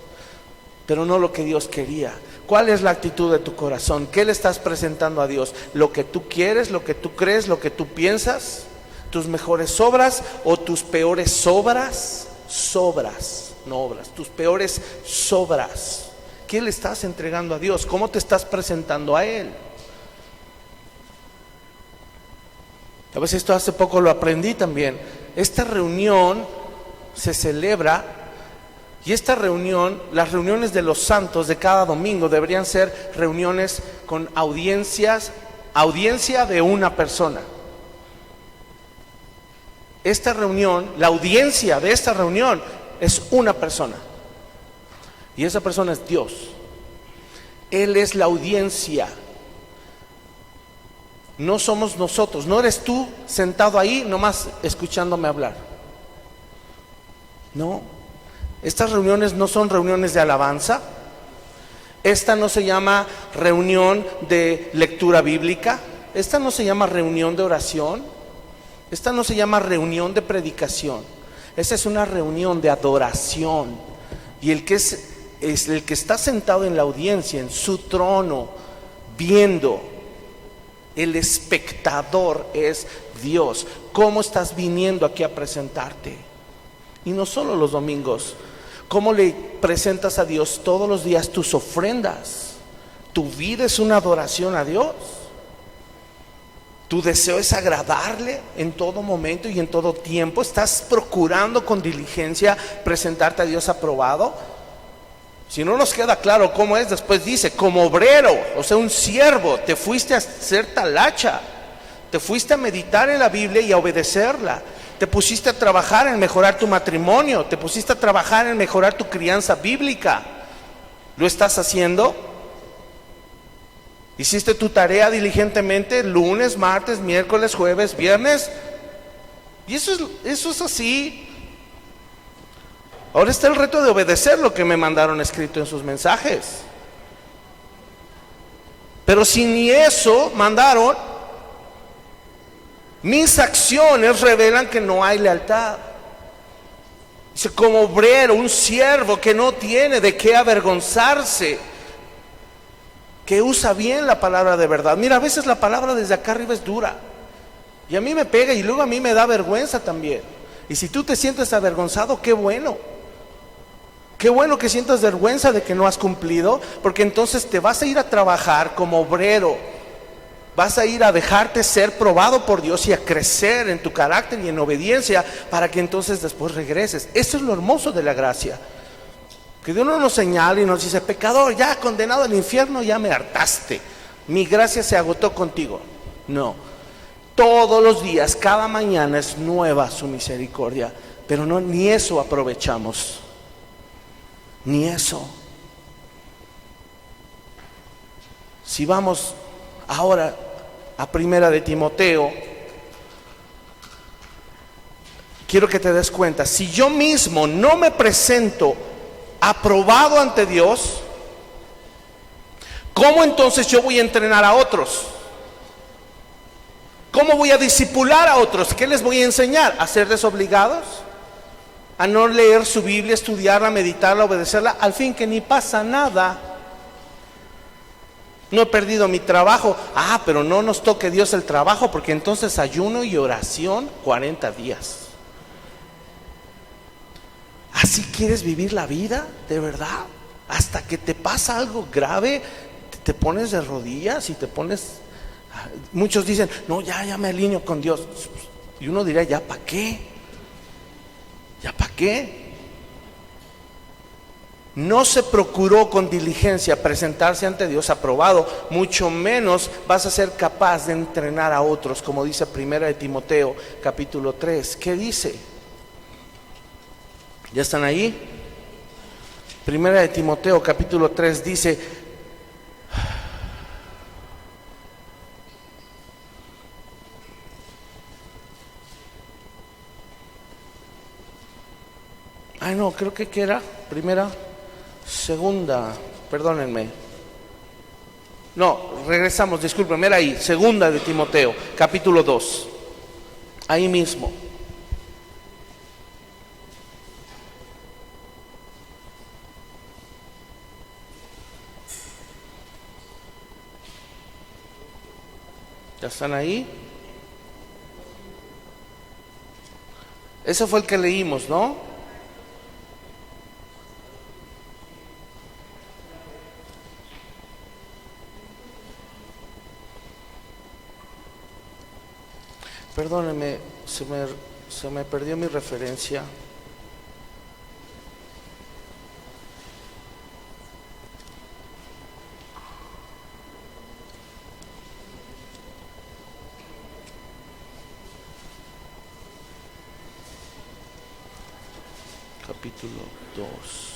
pero no lo que Dios quería. ¿Cuál es la actitud de tu corazón? ¿Qué le estás presentando a Dios? ¿Lo que tú quieres, lo que tú crees, lo que tú piensas? ¿Tus mejores obras o tus peores obras? Sobras, no obras, tus peores sobras. ¿Qué le estás entregando a Dios? ¿Cómo te estás presentando a Él? A veces esto hace poco lo aprendí también. Esta reunión se celebra, y esta reunión, las reuniones de los santos de cada domingo deberían ser reuniones con audiencia de una persona. Esta reunión, la audiencia de esta reunión es una persona, y esa persona es Dios. Él es la audiencia. No somos nosotros, no eres tú sentado ahí nomás escuchándome hablar. No, estas reuniones no son reuniones de alabanza. Esta no se llama reunión de lectura bíblica. Esta no se llama reunión de oración. Esta no se llama reunión de predicación. Esta es una reunión de adoración. Y el que es el que está sentado en la audiencia, en su trono, viendo. El espectador es Dios. ¿Cómo estás viniendo aquí a presentarte? Y no solo los domingos. ¿Cómo le presentas a Dios todos los días tus ofrendas? ¿Tu vida es una adoración a Dios? ¿Tu deseo es agradarle en todo momento y en todo tiempo? ¿Estás procurando con diligencia presentarte a Dios aprobado? Si no nos queda claro cómo es, después dice, como obrero, o sea, un siervo, te fuiste a ser talacha, te fuiste a meditar en la Biblia y a obedecerla, te pusiste a trabajar en mejorar tu matrimonio, te pusiste a trabajar en mejorar tu crianza bíblica. ¿Lo estás haciendo? ¿Hiciste tu tarea diligentemente lunes, martes, miércoles, jueves, viernes? Y eso es así. Ahora está el reto de obedecer lo que me mandaron escrito en sus mensajes. Pero si ni eso mandaron, mis acciones revelan que no hay lealtad. Dice, como obrero, un siervo que no tiene de qué avergonzarse, que usa bien la palabra de verdad. Mira, a veces la palabra desde acá arriba es dura, y a mí me pega, y luego a mí me da vergüenza también. Y si tú te sientes avergonzado, qué bueno. Qué bueno que sientas vergüenza de que no has cumplido, porque entonces te vas a ir a trabajar como obrero. Vas a ir a dejarte ser probado por Dios y a crecer en tu carácter y en obediencia, para que entonces después regreses. Eso es lo hermoso de la gracia. Que Dios no nos señala y nos dice, pecador, ya condenado al infierno, ya me hartaste, mi gracia se agotó contigo. No, todos los días, cada mañana es nueva su misericordia, pero no, ni eso aprovechamos, ni eso. Si vamos ahora a Primera de Timoteo, quiero que te des cuenta, si yo mismo no me presento aprobado ante Dios, ¿cómo entonces yo voy a entrenar a otros? ¿Cómo voy a discipular a otros? ¿Qué les voy a enseñar? ¿A ser desobligados? ¿A no leer su Biblia, estudiarla, meditarla, obedecerla? Al fin que ni pasa nada. No he perdido mi trabajo. Pero no nos toque Dios el trabajo, porque entonces ayuno y oración 40 días. ¿Así quieres vivir la vida? ¿De verdad? Hasta que te pasa algo grave, te pones de rodillas y te pones... Muchos dicen, no, ya me alineo con Dios. Y uno dirá, ¿ya para qué? ¿Ya para qué? No se procuró con diligencia presentarse ante Dios aprobado, mucho menos vas a ser capaz de entrenar a otros, como dice Primera de Timoteo, capítulo 3. ¿Qué dice? ¿Ya están ahí? Primera de Timoteo, capítulo 3 dice... no, creo que era primera, segunda, perdónenme. No, regresamos, discúlpenme, era ahí, segunda de Timoteo, capítulo 2, ahí mismo. ¿Ya están ahí? Ese fue el que leímos, ¿no? Perdónenme, se me perdió mi referencia. Capítulo 2.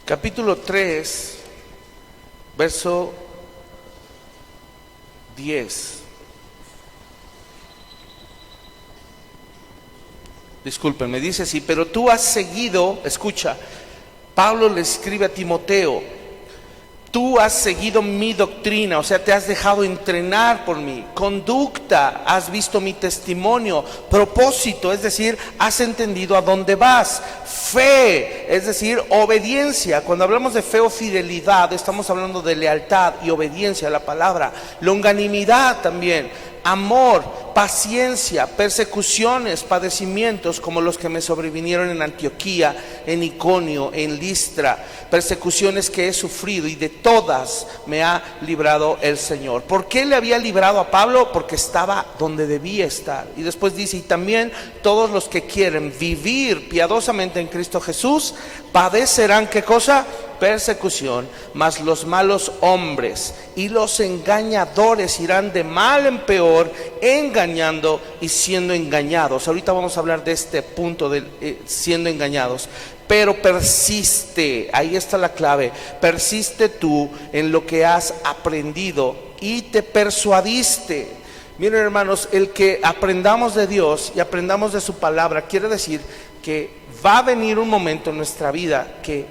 Capítulo 3, verso 10. Disculpen, me dice así, pero tú has seguido, escucha, Pablo le escribe a Timoteo, tú has seguido mi doctrina, o sea, te has dejado entrenar por mi conducta, has visto mi testimonio, propósito, es decir, has entendido a dónde vas, fe, es decir, obediencia. Cuando hablamos de fe o fidelidad, estamos hablando de lealtad y obediencia a la palabra, longanimidad también, amor, paciencia, persecuciones, padecimientos como los que me sobrevinieron en Antioquía, en Iconio, en Listra, persecuciones que he sufrido, y de todas me ha librado el Señor. ¿Por qué le había librado a Pablo? Porque estaba donde debía estar. Y después dice, y también todos los que quieren vivir piadosamente en Cristo Jesús padecerán, ¿qué cosa? persecución, mas los malos hombres y los engañadores irán de mal en peor, engañando y siendo engañados. Ahorita vamos a hablar de este punto de siendo engañados. Pero persiste, ahí está la clave, persiste tú en lo que has aprendido y te persuadiste. Miren, hermanos, el que aprendamos de Dios y aprendamos de su palabra quiere decir que va a venir un momento en nuestra vida que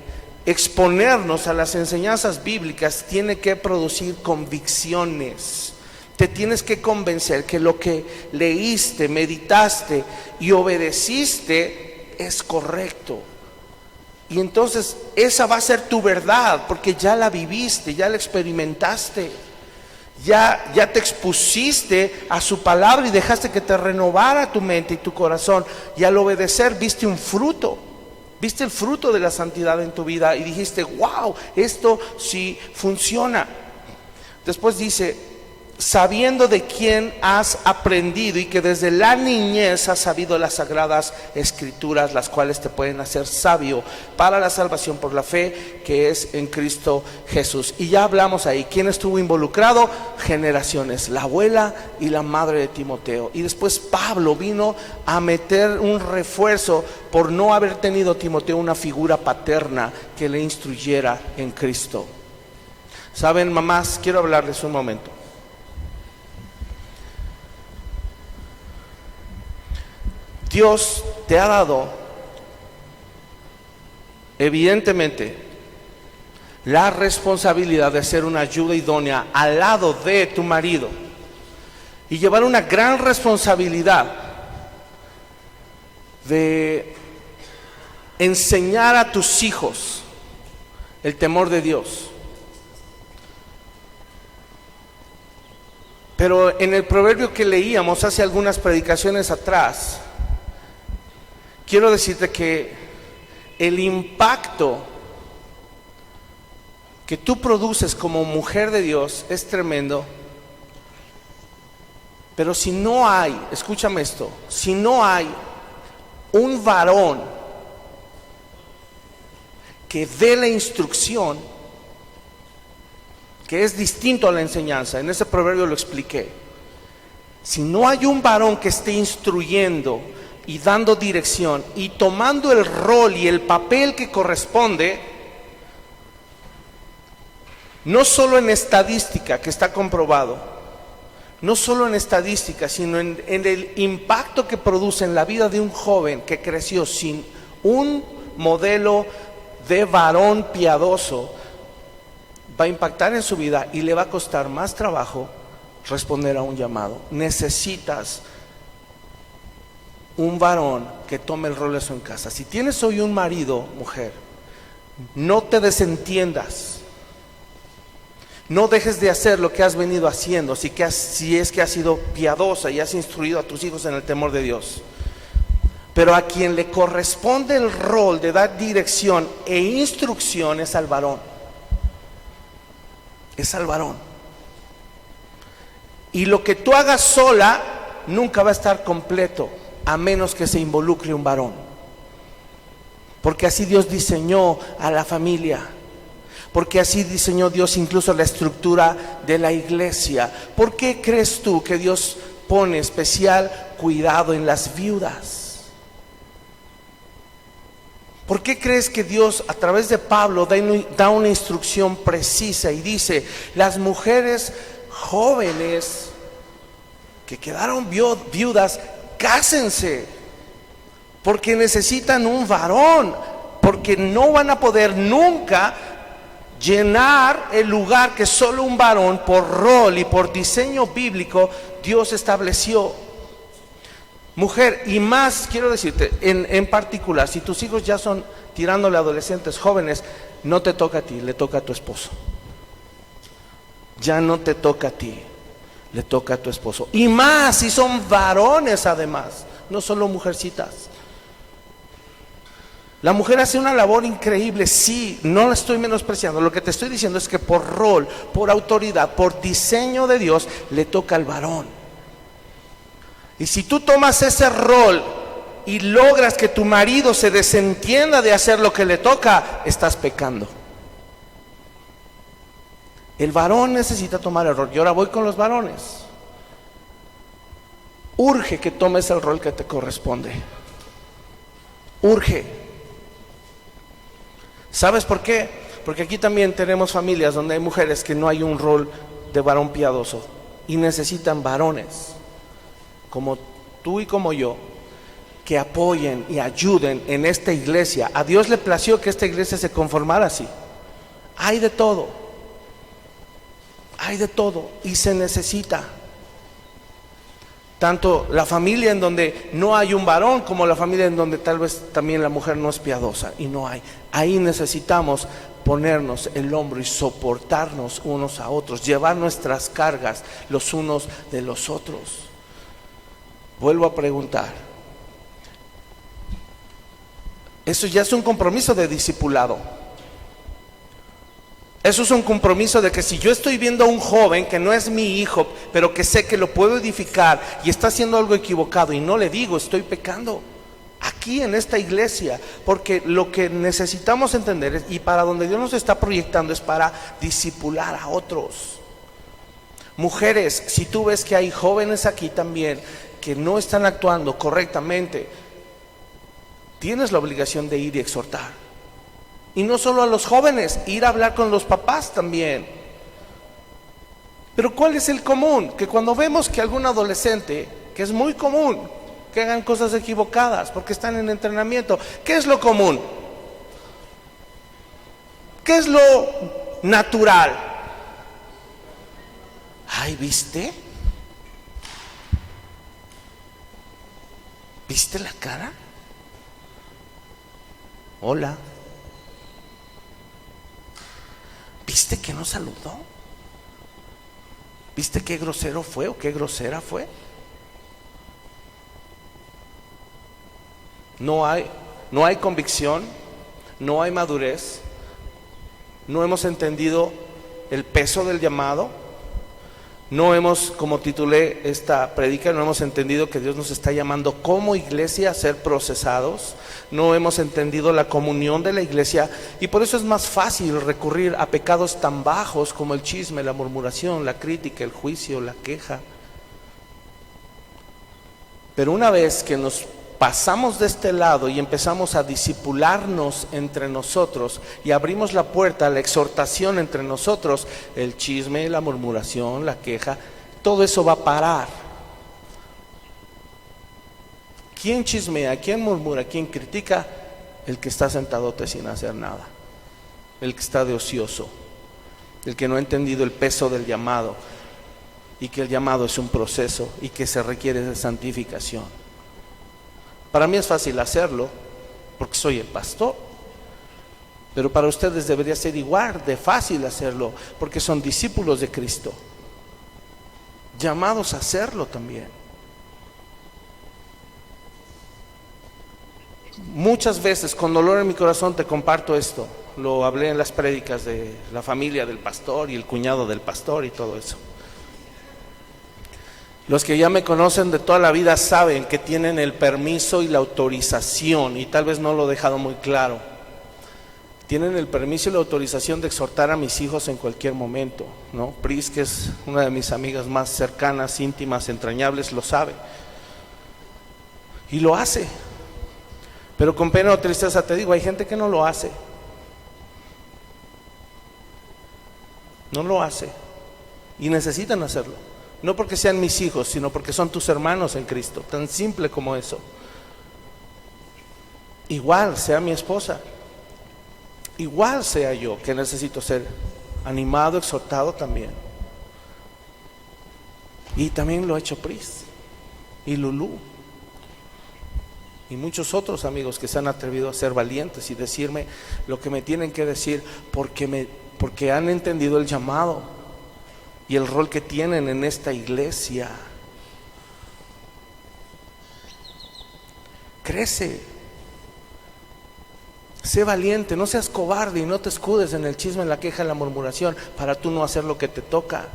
exponernos a las enseñanzas bíblicas tiene que producir convicciones. Te tienes que convencer que lo que leíste, meditaste y obedeciste es correcto. Y entonces esa va a ser tu verdad, porque ya la viviste, ya la experimentaste, ya te expusiste a su palabra y dejaste que te renovara tu mente y tu corazón. Y al obedecer viste un fruto, viste el fruto de la santidad en tu vida y dijiste: wow, esto sí funciona. Después dice: sabiendo de quién has aprendido y que desde la niñez has sabido las sagradas escrituras, las cuales te pueden hacer sabio para la salvación por la fe que es en Cristo Jesús. Y ya hablamos ahí, ¿quién estuvo involucrado? Generaciones, la abuela y la madre de Timoteo. Y después Pablo vino a meter un refuerzo por no haber tenido Timoteo una figura paterna que le instruyera en Cristo. Saben, mamás, quiero hablarles un momento. Dios te ha dado, evidentemente, la responsabilidad de ser una ayuda idónea al lado de tu marido y llevar una gran responsabilidad de enseñar a tus hijos el temor de Dios. Pero en el proverbio que leíamos hace algunas predicaciones atrás, quiero decirte que el impacto que tú produces como mujer de Dios es tremendo. Pero si no hay, escúchame esto, si no hay un varón que dé la instrucción, que es distinto a la enseñanza, en ese proverbio lo expliqué. Si no hay un varón que esté instruyendo y dando dirección y tomando el rol y el papel que corresponde, no solo en estadística, que está comprobado, no solo en estadística, sino en el impacto que produce en la vida de un joven que creció sin un modelo de varón piadoso, va a impactar en su vida y le va a costar más trabajo responder a un llamado. Necesitas un varón que tome el rol de eso en casa. Si tienes hoy un marido, mujer, no te desentiendas. No dejes de hacer lo que has venido haciendo, si es que has sido piadosa y has instruido a tus hijos en el temor de Dios. Pero a quien le corresponde el rol de dar dirección e instrucción es al varón. Es al varón. Y lo que tú hagas sola nunca va a estar completo, a menos que se involucre un varón. Porque así Dios diseñó a la familia. Porque así diseñó Dios incluso la estructura de la iglesia. ¿Por qué crees tú que Dios pone especial cuidado en las viudas? ¿Por qué crees que Dios a través de Pablo da una instrucción precisa y dice: las mujeres jóvenes que quedaron viudas, cásense, porque necesitan un varón, porque no van a poder nunca llenar el lugar que solo un varón, por rol y por diseño bíblico, Dios estableció? Mujer, y más quiero decirte, en particular, si tus hijos ya son tirándole a adolescentes jóvenes, no te toca a ti, le toca a tu esposo. Ya no te toca a ti, le toca a tu esposo. Y más si son varones además, no solo mujercitas. La mujer hace una labor increíble, sí, no la estoy menospreciando. Lo que te estoy diciendo es que por rol, por autoridad, por diseño de Dios, le toca al varón. Y si tú tomas ese rol y logras que tu marido se desentienda de hacer lo que le toca, estás pecando. El varón necesita tomar el rol. Y ahora voy con los varones. Urge que tomes el rol que te corresponde. Urge. ¿Sabes por qué? Porque aquí también tenemos familias donde hay mujeres que no hay un rol de varón piadoso y necesitan varones como tú y como yo que apoyen y ayuden en esta iglesia. A Dios le plació que esta iglesia se conformara así. Hay de todo. Hay de todo y se necesita. Tanto la familia en donde no hay un varón como la familia en donde tal vez también la mujer no es piadosa y no hay. Ahí necesitamos ponernos el hombro y soportarnos unos a otros, llevar nuestras cargas los unos de los otros. Vuelvo a preguntar. Eso ya es un compromiso de discipulado. Eso es un compromiso de que si yo estoy viendo a un joven que no es mi hijo, pero que sé que lo puedo edificar y está haciendo algo equivocado y no le digo, estoy pecando aquí en esta iglesia, porque lo que necesitamos entender es, y para donde Dios nos está proyectando es para discipular a otros. Mujeres, si tú ves que hay jóvenes aquí también que no están actuando correctamente, tienes la obligación de ir y exhortar. Y no solo a los jóvenes, ir a hablar con los papás también. Pero ¿cuál es el común? Que cuando vemos que algún adolescente, que es muy común, que hagan cosas equivocadas porque están en entrenamiento, ¿qué es lo común? ¿Qué es lo natural? Ay, ¿viste? ¿Viste la cara? Hola. ¿Viste que no saludó? ¿Viste qué grosero fue o qué grosera fue? No hay convicción, no hay madurez, no hemos entendido el peso del llamado, no hemos, como titulé esta predica, no hemos entendido que Dios nos está llamando como iglesia a ser procesados, no hemos entendido la comunión de la iglesia y por eso es más fácil recurrir a pecados tan bajos como el chisme, la murmuración, la crítica, el juicio, la queja. Pero una vez que nos pasamos de este lado y empezamos a discipularnos entre nosotros y abrimos la puerta a la exhortación entre nosotros, el chisme, la murmuración, la queja, todo eso va a parar. ¿Quién chismea? ¿Quién murmura? ¿Quién critica? El que está sentadote sin hacer nada, el que está de ocioso, el que no ha entendido el peso del llamado y que el llamado es un proceso y que se requiere de santificación. Para mí es fácil hacerlo porque soy el pastor, pero para ustedes debería ser igual de fácil hacerlo porque son discípulos de Cristo, llamados a hacerlo también. Muchas veces con dolor en mi corazón te comparto esto, lo hablé en las prédicas de la familia del pastor y el cuñado del pastor y todo eso. Los que ya me conocen de toda la vida saben que tienen el permiso y la autorización, y tal vez no lo he dejado muy claro. Tienen el permiso y la autorización de exhortar a mis hijos en cualquier momento, ¿no? Pris, que es una de mis amigas más cercanas, íntimas, entrañables, lo sabe. Y lo hace. Pero con pena o tristeza te digo, hay gente que no lo hace. No lo hace. Y necesitan hacerlo. No porque sean mis hijos, sino porque son tus hermanos en Cristo. Tan simple como eso. Igual sea mi esposa, igual sea yo, que necesito ser animado, exhortado también. Y también lo ha hecho Pris y Lulú y muchos otros amigos que se han atrevido a ser valientes y decirme lo que me tienen que decir porque han entendido el llamado y el rol que tienen en esta iglesia. Crece, sé valiente, no seas cobarde y no te escudes en el chisme, en la queja, en la murmuración para tú no hacer lo que te toca.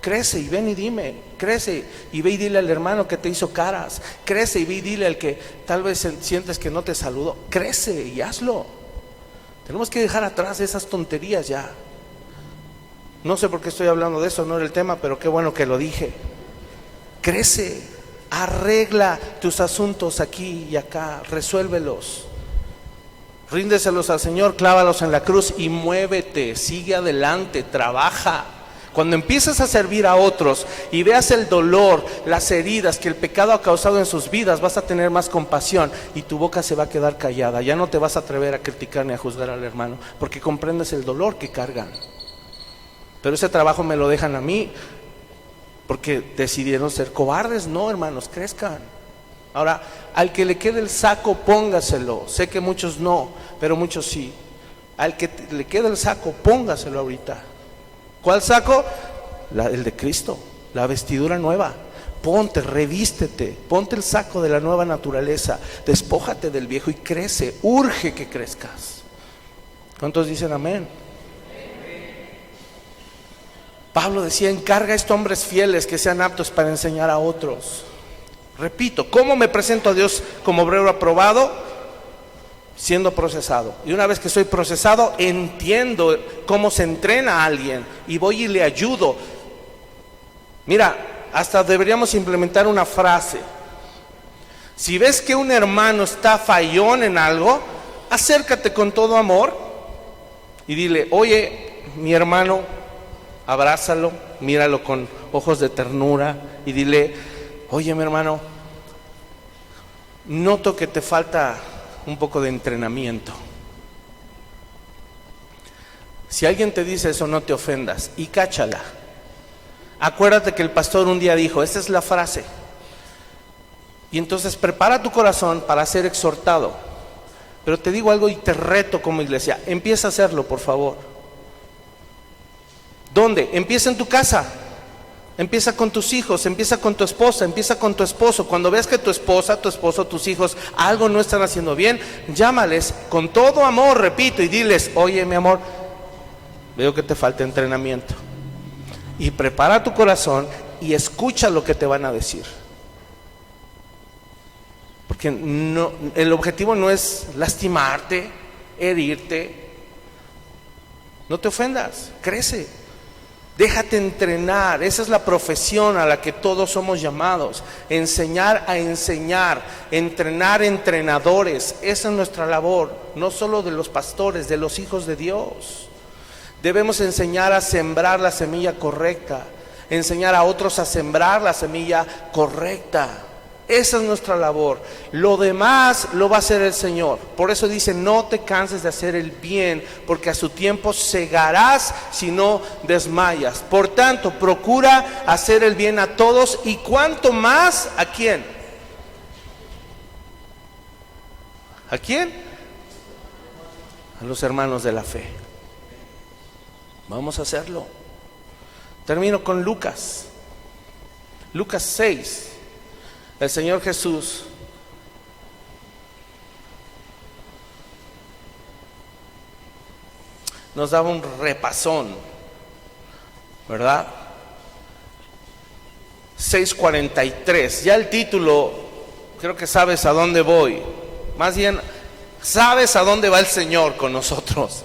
Crece y ven y dime, crece y ve y dile al hermano que te hizo caras, crece y ve y dile al que tal vez sientes que no te saludó, crece y hazlo. Tenemos que dejar atrás esas tonterías ya. No sé por qué estoy hablando de eso, no era el tema, pero qué bueno que lo dije. Crece, arregla tus asuntos aquí y acá, resuélvelos. Ríndeselos al Señor, clávalos en la cruz y muévete, sigue adelante, trabaja. Cuando empieces a servir a otros y veas el dolor, las heridas que el pecado ha causado en sus vidas, vas a tener más compasión y tu boca se va a quedar callada. Ya no te vas a atrever a criticar ni a juzgar al hermano, porque comprendes el dolor que cargan. Pero ese trabajo me lo dejan a mí, porque decidieron ser cobardes. No, hermanos, crezcan. Ahora, al que le quede el saco, póngaselo. Sé que muchos no, pero muchos sí. Al que le quede el saco, póngaselo ahorita. ¿Cuál saco? El de Cristo, la vestidura nueva. Ponte, revístete, ponte el saco de la nueva naturaleza, despójate del viejo y crece, urge que crezcas. ¿Cuántos dicen amén? Pablo decía, encarga a estos hombres fieles que sean aptos para enseñar a otros. Repito, ¿cómo me presento a Dios como obrero aprobado? Siendo procesado. Y una vez que soy procesado, entiendo cómo se entrena a alguien y voy y le ayudo. Mira, hasta deberíamos implementar una frase. Si ves que un hermano está fallón en algo, acércate con todo amor y dile, oye, mi hermano, abrázalo, míralo con ojos de ternura y dile, oye, mi hermano, noto que te falta un poco de entrenamiento. Si alguien te dice eso, no te ofendas y cáchala. Acuérdate que el pastor un día dijo, esta es la frase. Y entonces prepara tu corazón para ser exhortado. Pero te digo algo y te reto como iglesia, empieza a hacerlo, por favor. ¿Dónde? Empieza en tu casa. Empieza con tus hijos, empieza con tu esposa, empieza con tu esposo. Cuando veas que tu esposa, tu esposo, tus hijos algo no están haciendo bien, llámales con todo amor, repito, y diles, oye, mi amor, veo que te falta entrenamiento. Y prepara tu corazón y escucha lo que te van a decir. Porque no, el objetivo no es lastimarte, herirte. No te ofendas, crece. Déjate entrenar, esa es la profesión a la que todos somos llamados. Enseñar a enseñar, entrenar entrenadores. Esa es nuestra labor, no solo de los pastores, de los hijos de Dios. Debemos enseñar a sembrar la semilla correcta, enseñar a otros a sembrar la semilla correcta. Esa es nuestra labor. Lo demás lo va a hacer el Señor. Por eso dice, no te canses de hacer el bien, porque a su tiempo segarás si no desmayas. Por tanto, procura hacer el bien a todos y cuanto más, ¿a quién? ¿A quién? A los hermanos de la fe. Vamos a hacerlo. Termino con Lucas. Lucas 6. El Señor Jesús nos daba un repasón, ¿verdad? 6:43. Ya el título, creo que sabes a dónde voy. Más bien, sabes a dónde va el Señor con nosotros.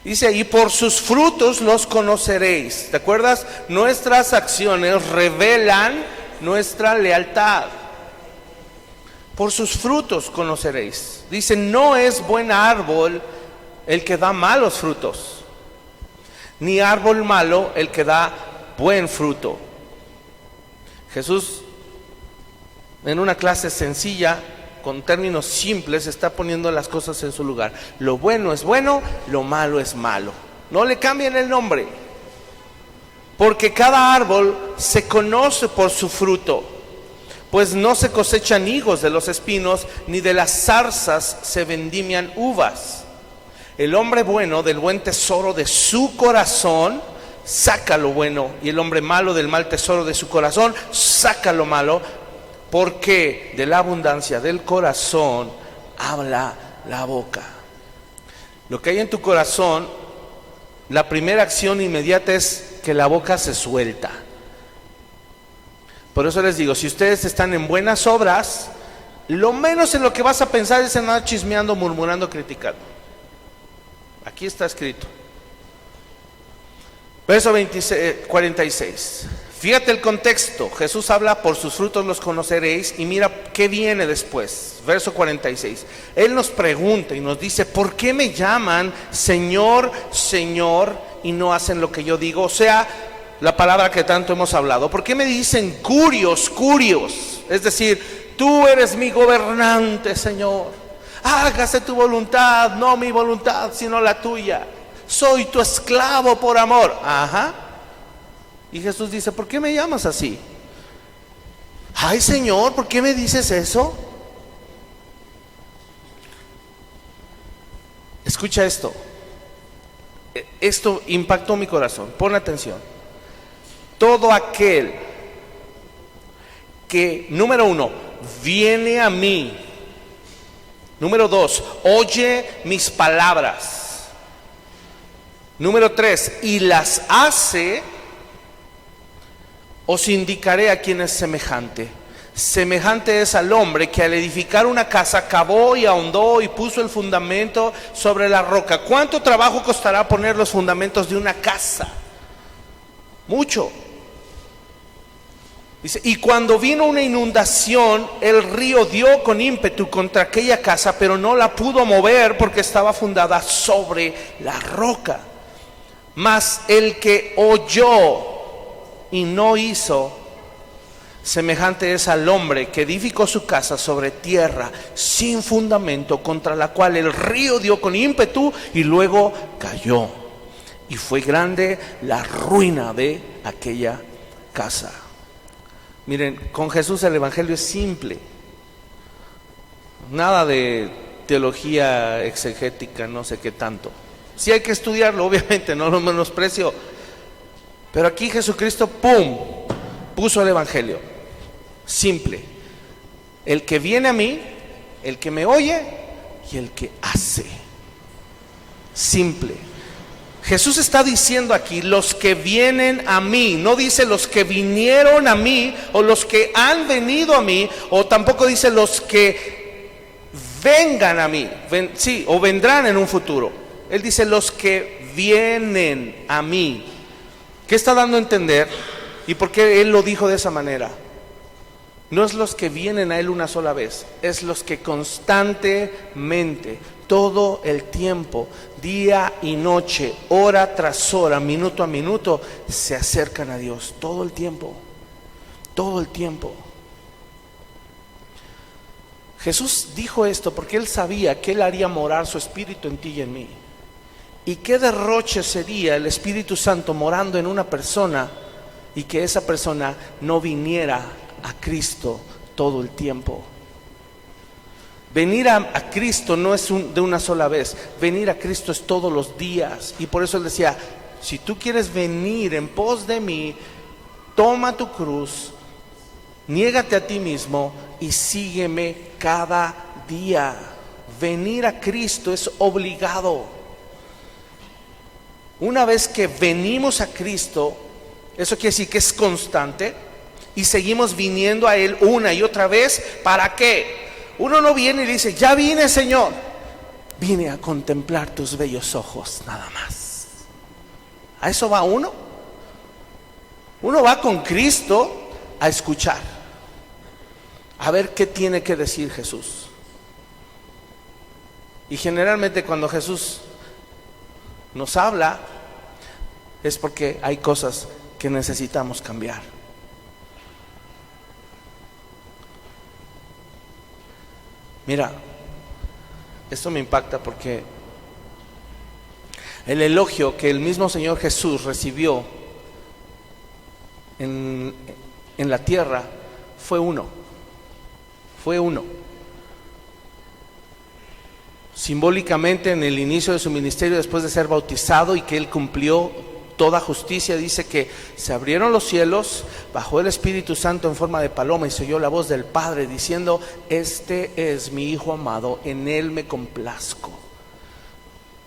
Dice, y por sus frutos los conoceréis. ¿Te acuerdas? Nuestras acciones revelan nuestra lealtad. Por sus frutos conoceréis. Dice, no es buen árbol el que da malos frutos, ni árbol malo el que da buen fruto. Jesús, en una clase sencilla, con términos simples, está poniendo las cosas en su lugar. Lo bueno es bueno, lo malo es malo. No le cambien el nombre. Porque cada árbol se conoce por su fruto, pues no se cosechan higos de los espinos, ni de las zarzas se vendimian uvas. El hombre bueno del buen tesoro de su corazón saca lo bueno, y el hombre malo del mal tesoro de su corazón saca lo malo, porque de la abundancia del corazón habla la boca. Lo que hay en tu corazón, la primera acción inmediata es que la boca se suelta. Por eso les digo, si ustedes están en buenas obras, lo menos en lo que vas a pensar es en andar chismeando, murmurando, criticando. Aquí está escrito. Verso 46. Fíjate el contexto. Jesús habla: por sus frutos los conoceréis. Y mira qué viene después. Verso 46. Él nos pregunta y nos dice: ¿por qué me llaman Señor, Señor, y no hacen lo que yo digo? O sea, la palabra que tanto hemos hablado. ¿Por qué me dicen curios, curios? Es decir, tú eres mi gobernante, Señor. Hágase tu voluntad, no mi voluntad, sino la tuya. Soy tu esclavo por amor. Ajá. Y Jesús dice: ¿por qué me llamas así? Ay, Señor, ¿por qué me dices eso? Escucha esto. Esto impactó mi corazón. Pon atención. Todo aquel que, número 1, viene a mí. Número 2, oye mis palabras. Número 3, y las hace, os indicaré a quién es semejante. Semejante es al hombre que al edificar una casa cavó y ahondó y puso el fundamento sobre la roca. ¿Cuánto trabajo costará poner los fundamentos de una casa? Mucho. Dice: y cuando vino una inundación, el río dio con ímpetu contra aquella casa, pero no la pudo mover porque estaba fundada sobre la roca. Mas el que oyó y no hizo, semejante es al hombre que edificó su casa sobre tierra sin fundamento, contra la cual el río dio con ímpetu y luego cayó. Y fue grande la ruina de aquella casa. Miren, con Jesús el evangelio es simple. Nada de teología exegética, no sé qué tanto. Sí hay que estudiarlo, obviamente, no lo menosprecio. Pero aquí Jesucristo, ¡pum!, puso el evangelio. Simple. El que viene a mí, el que me oye y el que hace. Simple. Jesús está diciendo aquí: los que vienen a mí. No dice los que vinieron a mí o los que han venido a mí, o tampoco dice los que vengan a mí, sí, o vendrán en un futuro. Él dice los que vienen a mí. ¿Qué está dando a entender? ¿Y por qué Él lo dijo de esa manera? No es los que vienen a Él una sola vez, es los que constantemente, todo el tiempo, día y noche, hora tras hora, minuto a minuto, se acercan a Dios. Todo el tiempo, todo el tiempo. Jesús dijo esto porque Él sabía que Él haría morar su Espíritu en ti y en mí. Y qué derroche sería el Espíritu Santo morando en una persona y que esa persona no viniera a Cristo todo el tiempo. Venir a Cristo no es de una sola vez. Venir a Cristo es todos los días. Y por eso Él decía: si tú quieres venir en pos de mí, toma tu cruz, niégate a ti mismo y sígueme cada día. Venir a Cristo es obligado. Una vez que venimos a Cristo, eso quiere decir que es constante y seguimos viniendo a Él una y otra vez. ¿Para qué? Uno no viene y dice: ya vine, Señor. Vine a contemplar tus bellos ojos, nada más. ¿A eso va uno? Uno va con Cristo a escuchar, a ver qué tiene que decir Jesús. Y generalmente cuando Jesús nos habla es porque hay cosas que necesitamos cambiar. Mira, esto me impacta porque el elogio que el mismo Señor Jesús recibió en la tierra fue uno. Simbólicamente, en el inicio de su ministerio, después de ser bautizado y que Él cumplió toda justicia, dice que se abrieron los cielos, bajó el Espíritu Santo en forma de paloma y se oyó la voz del Padre diciendo: este es mi Hijo amado, en Él me complazco.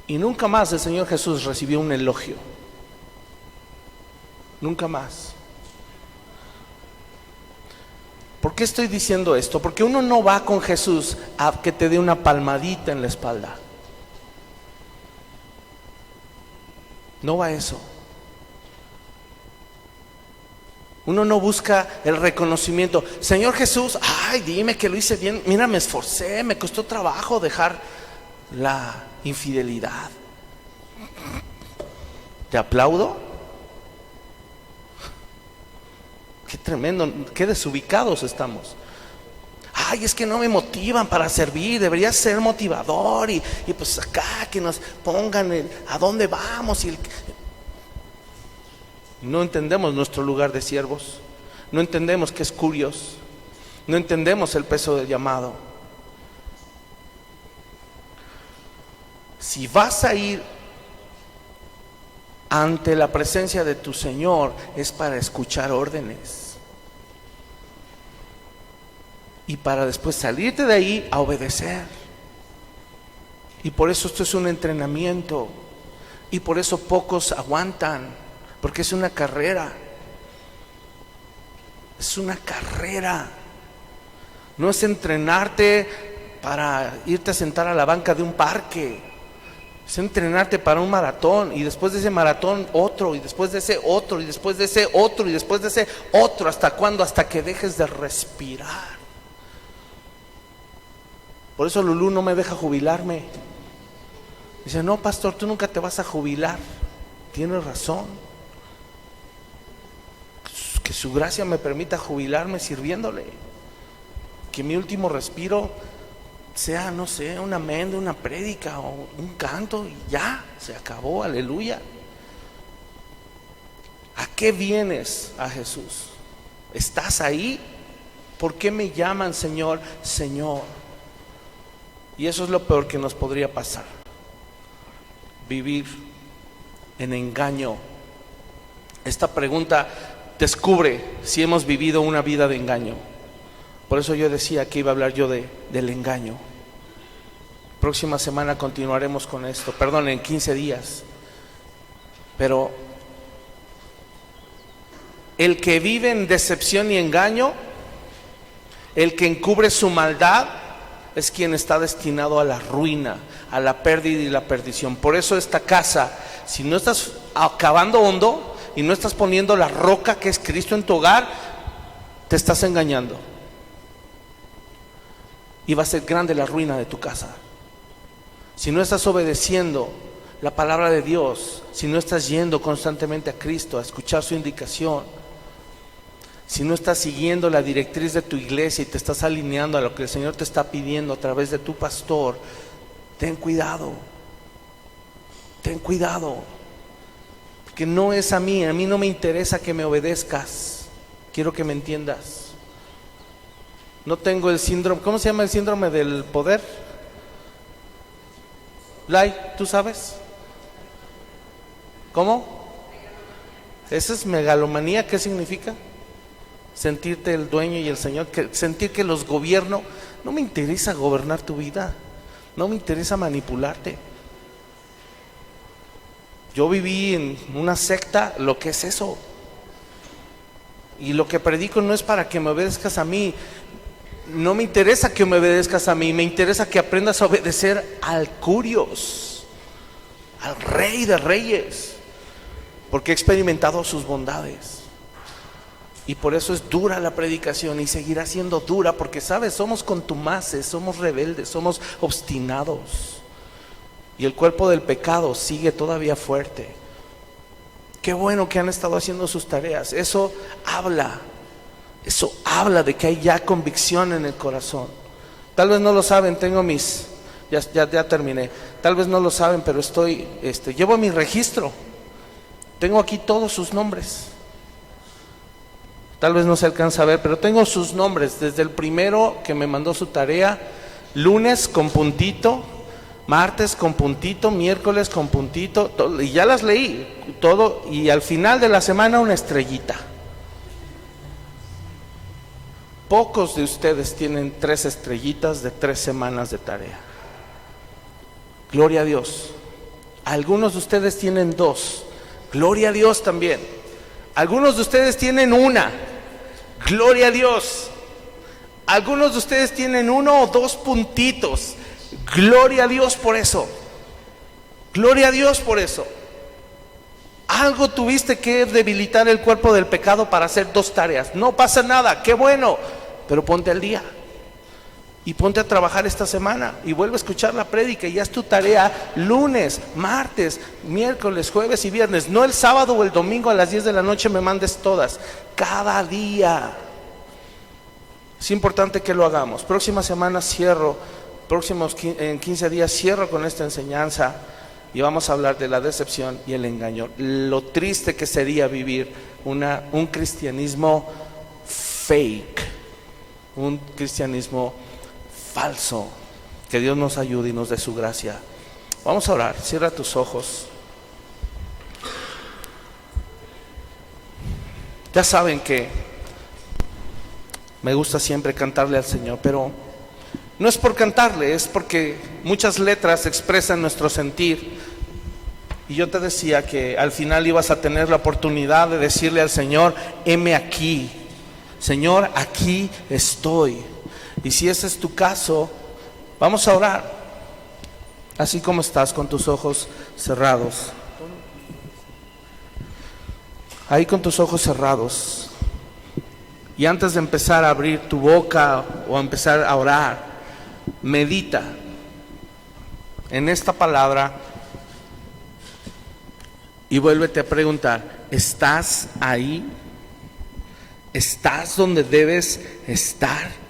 Y nunca más el Señor Jesús recibió un elogio. Nunca más. ¿Por qué estoy diciendo esto? Porque uno no va con Jesús a que te dé una palmadita en la espalda. No va a eso. Uno no busca el reconocimiento. Señor Jesús, ay, dime que lo hice bien. Mira, me esforcé, me costó trabajo dejar la infidelidad. ¿Te aplaudo? Qué tremendo, qué desubicados estamos. Ay, es que no me motivan para servir, debería ser motivador y pues acá que nos pongan a dónde vamos. No entendemos nuestro lugar de siervos, no entendemos que es curios, no entendemos el peso del llamado. Si vas a ir ante la presencia de tu Señor, es para escuchar órdenes y para después salirte de ahí a obedecer. Y por eso esto es un entrenamiento, y por eso pocos aguantan, porque es una carrera. Es una carrera. No es entrenarte para irte a sentar a la banca de un parque. Es entrenarte para un maratón, y después de ese maratón otro, y después de ese otro, y después de ese otro, y después de ese otro. ¿Hasta cuándo? Hasta que dejes de respirar. Por eso Lulú no me deja jubilarme. Dice, no, pastor, tú nunca te vas a jubilar. Tienes razón. Que su gracia me permita jubilarme sirviéndole. Que mi último respiro sea, no sé, un amén de una prédica o un canto, y ya, se acabó, aleluya. ¿A qué vienes a Jesús? ¿Estás ahí? ¿Por qué me llaman Señor, Señor? Y eso es lo peor que nos podría pasar: vivir en engaño. Esta pregunta descubre si hemos vivido una vida de engaño. Por eso yo decía que iba a hablar yo del engaño. Próxima semana continuaremos con esto, perdón, en 15 días. Pero el que vive en decepción y engaño, el que encubre su maldad, es quien está destinado a la ruina, a la pérdida y la perdición. Por eso esta casa, si no estás acabando hondo y no estás poniendo la roca que es Cristo en tu hogar, te estás engañando. Y va a ser grande la ruina de tu casa. Si no estás obedeciendo la palabra de Dios, si no estás yendo constantemente a Cristo a escuchar su indicación, si no estás siguiendo la directriz de tu iglesia y te estás alineando a lo que el Señor te está pidiendo a través de tu pastor, ten cuidado. Ten cuidado. Porque no es a mí no me interesa que me obedezcas. Quiero que me entiendas. No tengo el síndrome, ¿cómo se llama el síndrome del poder? Lai, ¿tú sabes? ¿Cómo? ¿Esa es megalomanía? ¿Qué significa? Sentirte el dueño y el Señor, sentir que los gobierno. No me interesa gobernar tu vida, no me interesa manipularte. Yo viví en una secta, lo que es eso. Y lo que predico no es para que me obedezcas a mí. No me interesa que me obedezcas a mí, me interesa que aprendas a obedecer al Curios, al Rey de Reyes, porque he experimentado sus bondades. Y por eso es dura la predicación y seguirá siendo dura, porque sabes, somos contumaces, somos rebeldes, somos obstinados. Y el cuerpo del pecado sigue todavía fuerte. Qué bueno que han estado haciendo sus tareas. Eso habla de que hay ya convicción en el corazón. Tal vez no lo saben, tengo mis, ya terminé. Tal vez no lo saben, pero llevo mi registro. Tengo aquí todos sus nombres. Tal vez no se alcanza a ver, pero tengo sus nombres. Desde el primero que me mandó su tarea, lunes con puntito, martes con puntito, miércoles con puntito, y ya las leí, todo, y al final de la semana una estrellita. Pocos de ustedes tienen 3 estrellitas de 3 semanas de tarea. Gloria a Dios. Algunos de ustedes tienen 2. Gloria a Dios también. Algunos de ustedes tienen 1. Gloria a Dios. Algunos de ustedes tienen 1 o 2 puntitos. Gloria a Dios por eso. Gloria a Dios por eso. Algo tuviste que debilitar el cuerpo del pecado para hacer 2 tareas. No pasa nada, qué bueno, pero ponte al día. Y ponte a trabajar esta semana y vuelve a escuchar la prédica y haz tu tarea lunes, martes, miércoles, jueves y viernes. No el sábado o el domingo a las 10 de la noche me mandes todas. Cada día. Es importante que lo hagamos. Próxima semana cierro, en 15 días cierro con esta enseñanza. Y vamos a hablar de la decepción y el engaño. Lo triste que sería vivir un cristianismo fake, un cristianismo falso. Que Dios nos ayude y nos dé su gracia. Vamos a orar. Cierra tus ojos. Ya saben que me gusta siempre cantarle al Señor, pero no es por cantarle, es porque muchas letras expresan nuestro sentir. Y yo te decía que al final ibas a tener la oportunidad de decirle al Señor: heme aquí, Señor, aquí estoy. Y si ese es tu caso, vamos a orar, así como estás, con tus ojos cerrados. Ahí con tus ojos cerrados. Y antes de empezar a abrir tu boca o a empezar a orar, medita en esta palabra y vuélvete a preguntar: ¿estás ahí? ¿Estás donde debes estar?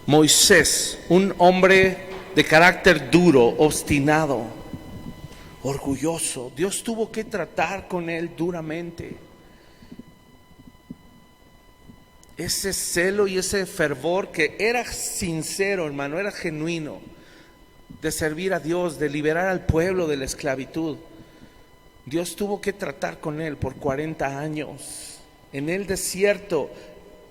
Moisés, un hombre de carácter duro, obstinado, orgulloso, Dios tuvo que tratar con él duramente. Ese celo y ese fervor que era sincero, hermano, era genuino, de servir a Dios, de liberar al pueblo de la esclavitud. Dios tuvo que tratar con él por 40 años en el desierto,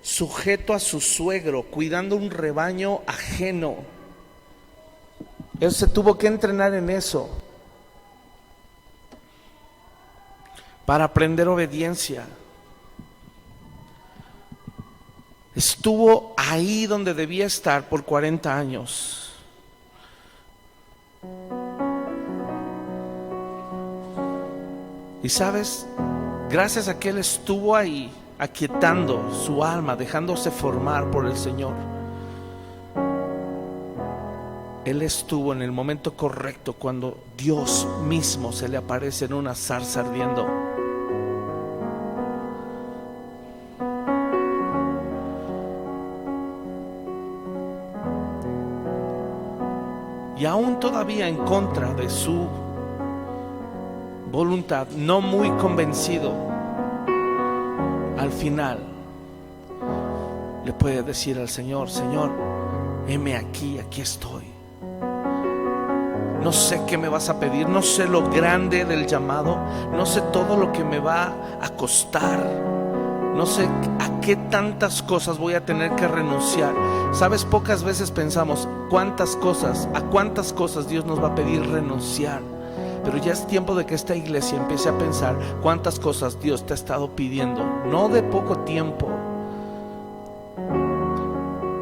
sujeto a su suegro, cuidando un rebaño ajeno. Él se tuvo que entrenar en eso para aprender obediencia. Estuvo ahí donde debía estar por 40 años. Y sabes, gracias a que él estuvo ahí, aquietando su alma, dejándose formar por el Señor, él estuvo en el momento correcto cuando Dios mismo se le aparece en una zarza ardiendo. Y aún todavía en contra de su voluntad, no muy convencido, al final le puede decir al Señor: Señor, heme aquí, aquí estoy. No sé qué me vas a pedir, no sé lo grande del llamado, no sé todo lo que me va a costar, no sé a qué tantas cosas voy a tener que renunciar. Sabes, pocas veces pensamos a cuántas cosas Dios nos va a pedir renunciar. Pero ya es tiempo de que esta iglesia empiece a pensar cuántas cosas Dios te ha estado pidiendo, no de poco tiempo.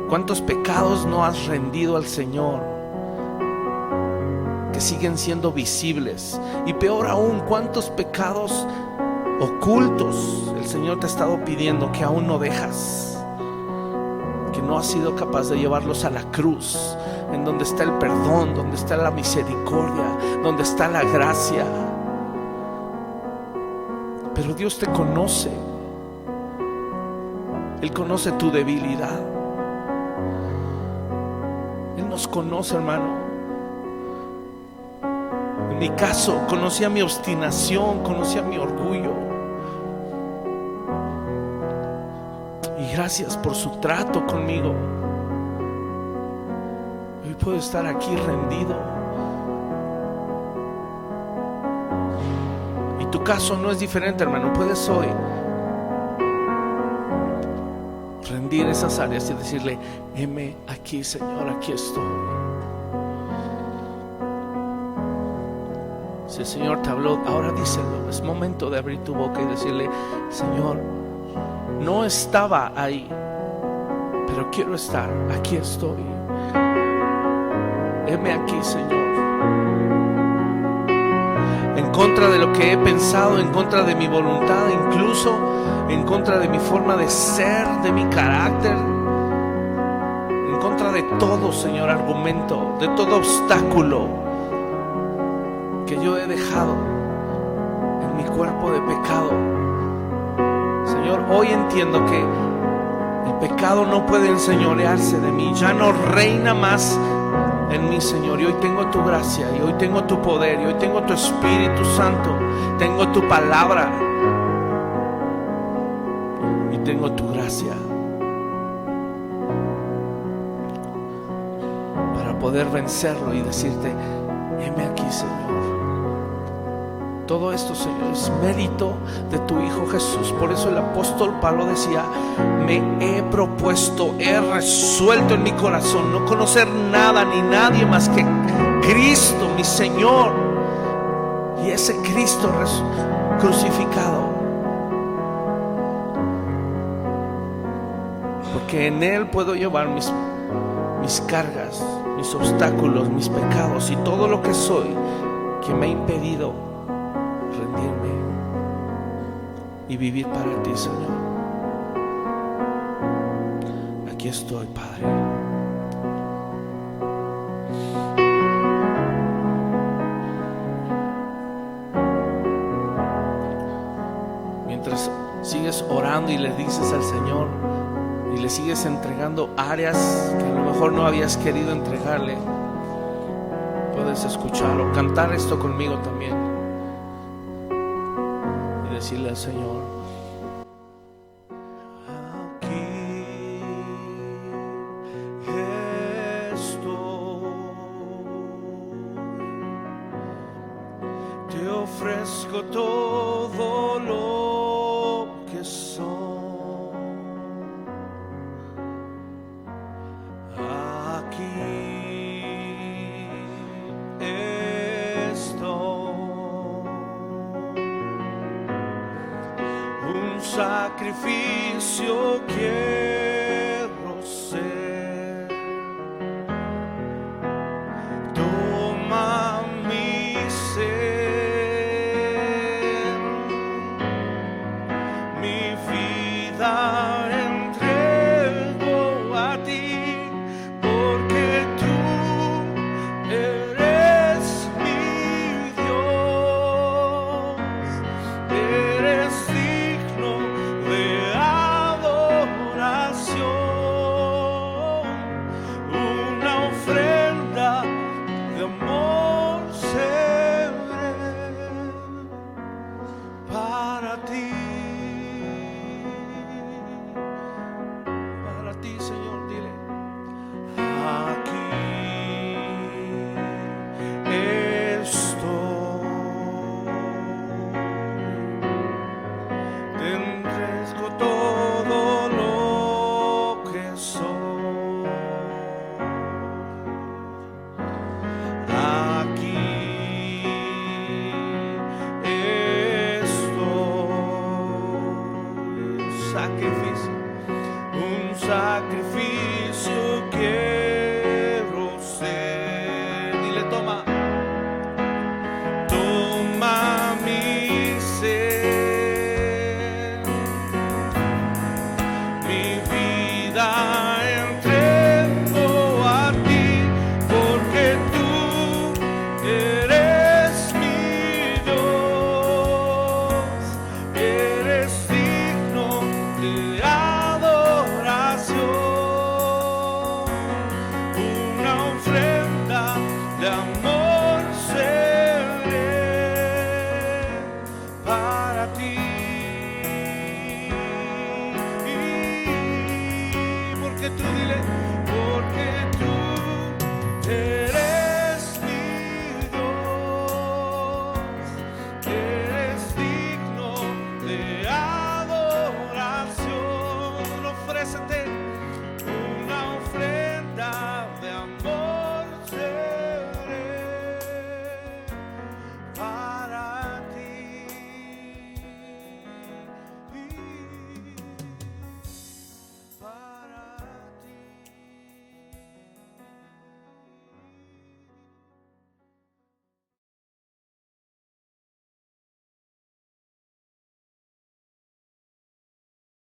Cuántos pecados no has rendido al Señor, que siguen siendo visibles. Y peor aún, cuántos pecados ocultos el Señor te ha estado pidiendo que aún no dejas, que no has sido capaz de llevarlos a la cruz, en donde está el perdón, donde está la misericordia, donde está la gracia. Pero Dios te conoce. Él conoce tu debilidad. Él nos conoce, hermano. En mi caso, conocía mi obstinación, conocía mi orgullo. Y gracias por su trato conmigo. Hoy puedo estar aquí rendido. Y tu caso no es diferente, hermano. Puedes hoy rendir esas áreas y decirle: heme aquí, Señor, aquí estoy. Si el Señor te habló, ahora díselo. Es momento de abrir tu boca y decirle: Señor, no estaba ahí, pero quiero estar, aquí estoy. Heme aquí, Señor. contra de lo que he pensado, en contra de mi voluntad, incluso en contra de mi forma de ser, de mi carácter, en contra de todo, Señor, argumento, de todo obstáculo que yo he dejado en mi cuerpo de pecado. Señor, hoy entiendo que el pecado no puede enseñorearse de mí, ya no reina más en mí, Señor. Y hoy tengo tu gracia, y hoy tengo tu poder, y hoy tengo tu Espíritu Santo, tengo tu palabra y tengo tu gracia para poder vencerlo y decirte: heme aquí, Señor. Todo esto, Señor, es mérito de tu Hijo Jesús. Por eso el apóstol Pablo decía: me he propuesto, he resuelto en mi corazón no conocer nada ni nadie más que Cristo, mi Señor, y ese Cristo crucificado, porque en Él puedo llevar mis cargas, mis obstáculos, mis pecados y todo lo que soy que me ha impedido rendirme y vivir para ti, Señor. Aquí estoy, Padre. Mientras sigues orando y le dices al Señor y le sigues entregando áreas que a lo mejor no habías querido entregarle, puedes escuchar o cantar esto conmigo también y decirle al Señor: aquí estoy, te ofrezco todo lo que soy. Sacrificio quiero ser. Toma mi ser, mi vida entrego a ti, porque tú eres mi Dios, eres digno de adoración, una ofrenda de amor seré para ti, Señor. Dile: aquí estoy, te entrego todo lo que soy. Aquí estoy, un sacrificio quiero ser. Dile: toma mi ser, mi vida entrego a ti, porque tú eres mi Dios, eres digno de adoración, una ofrenda de amor seré para ti. Porque tú, dile: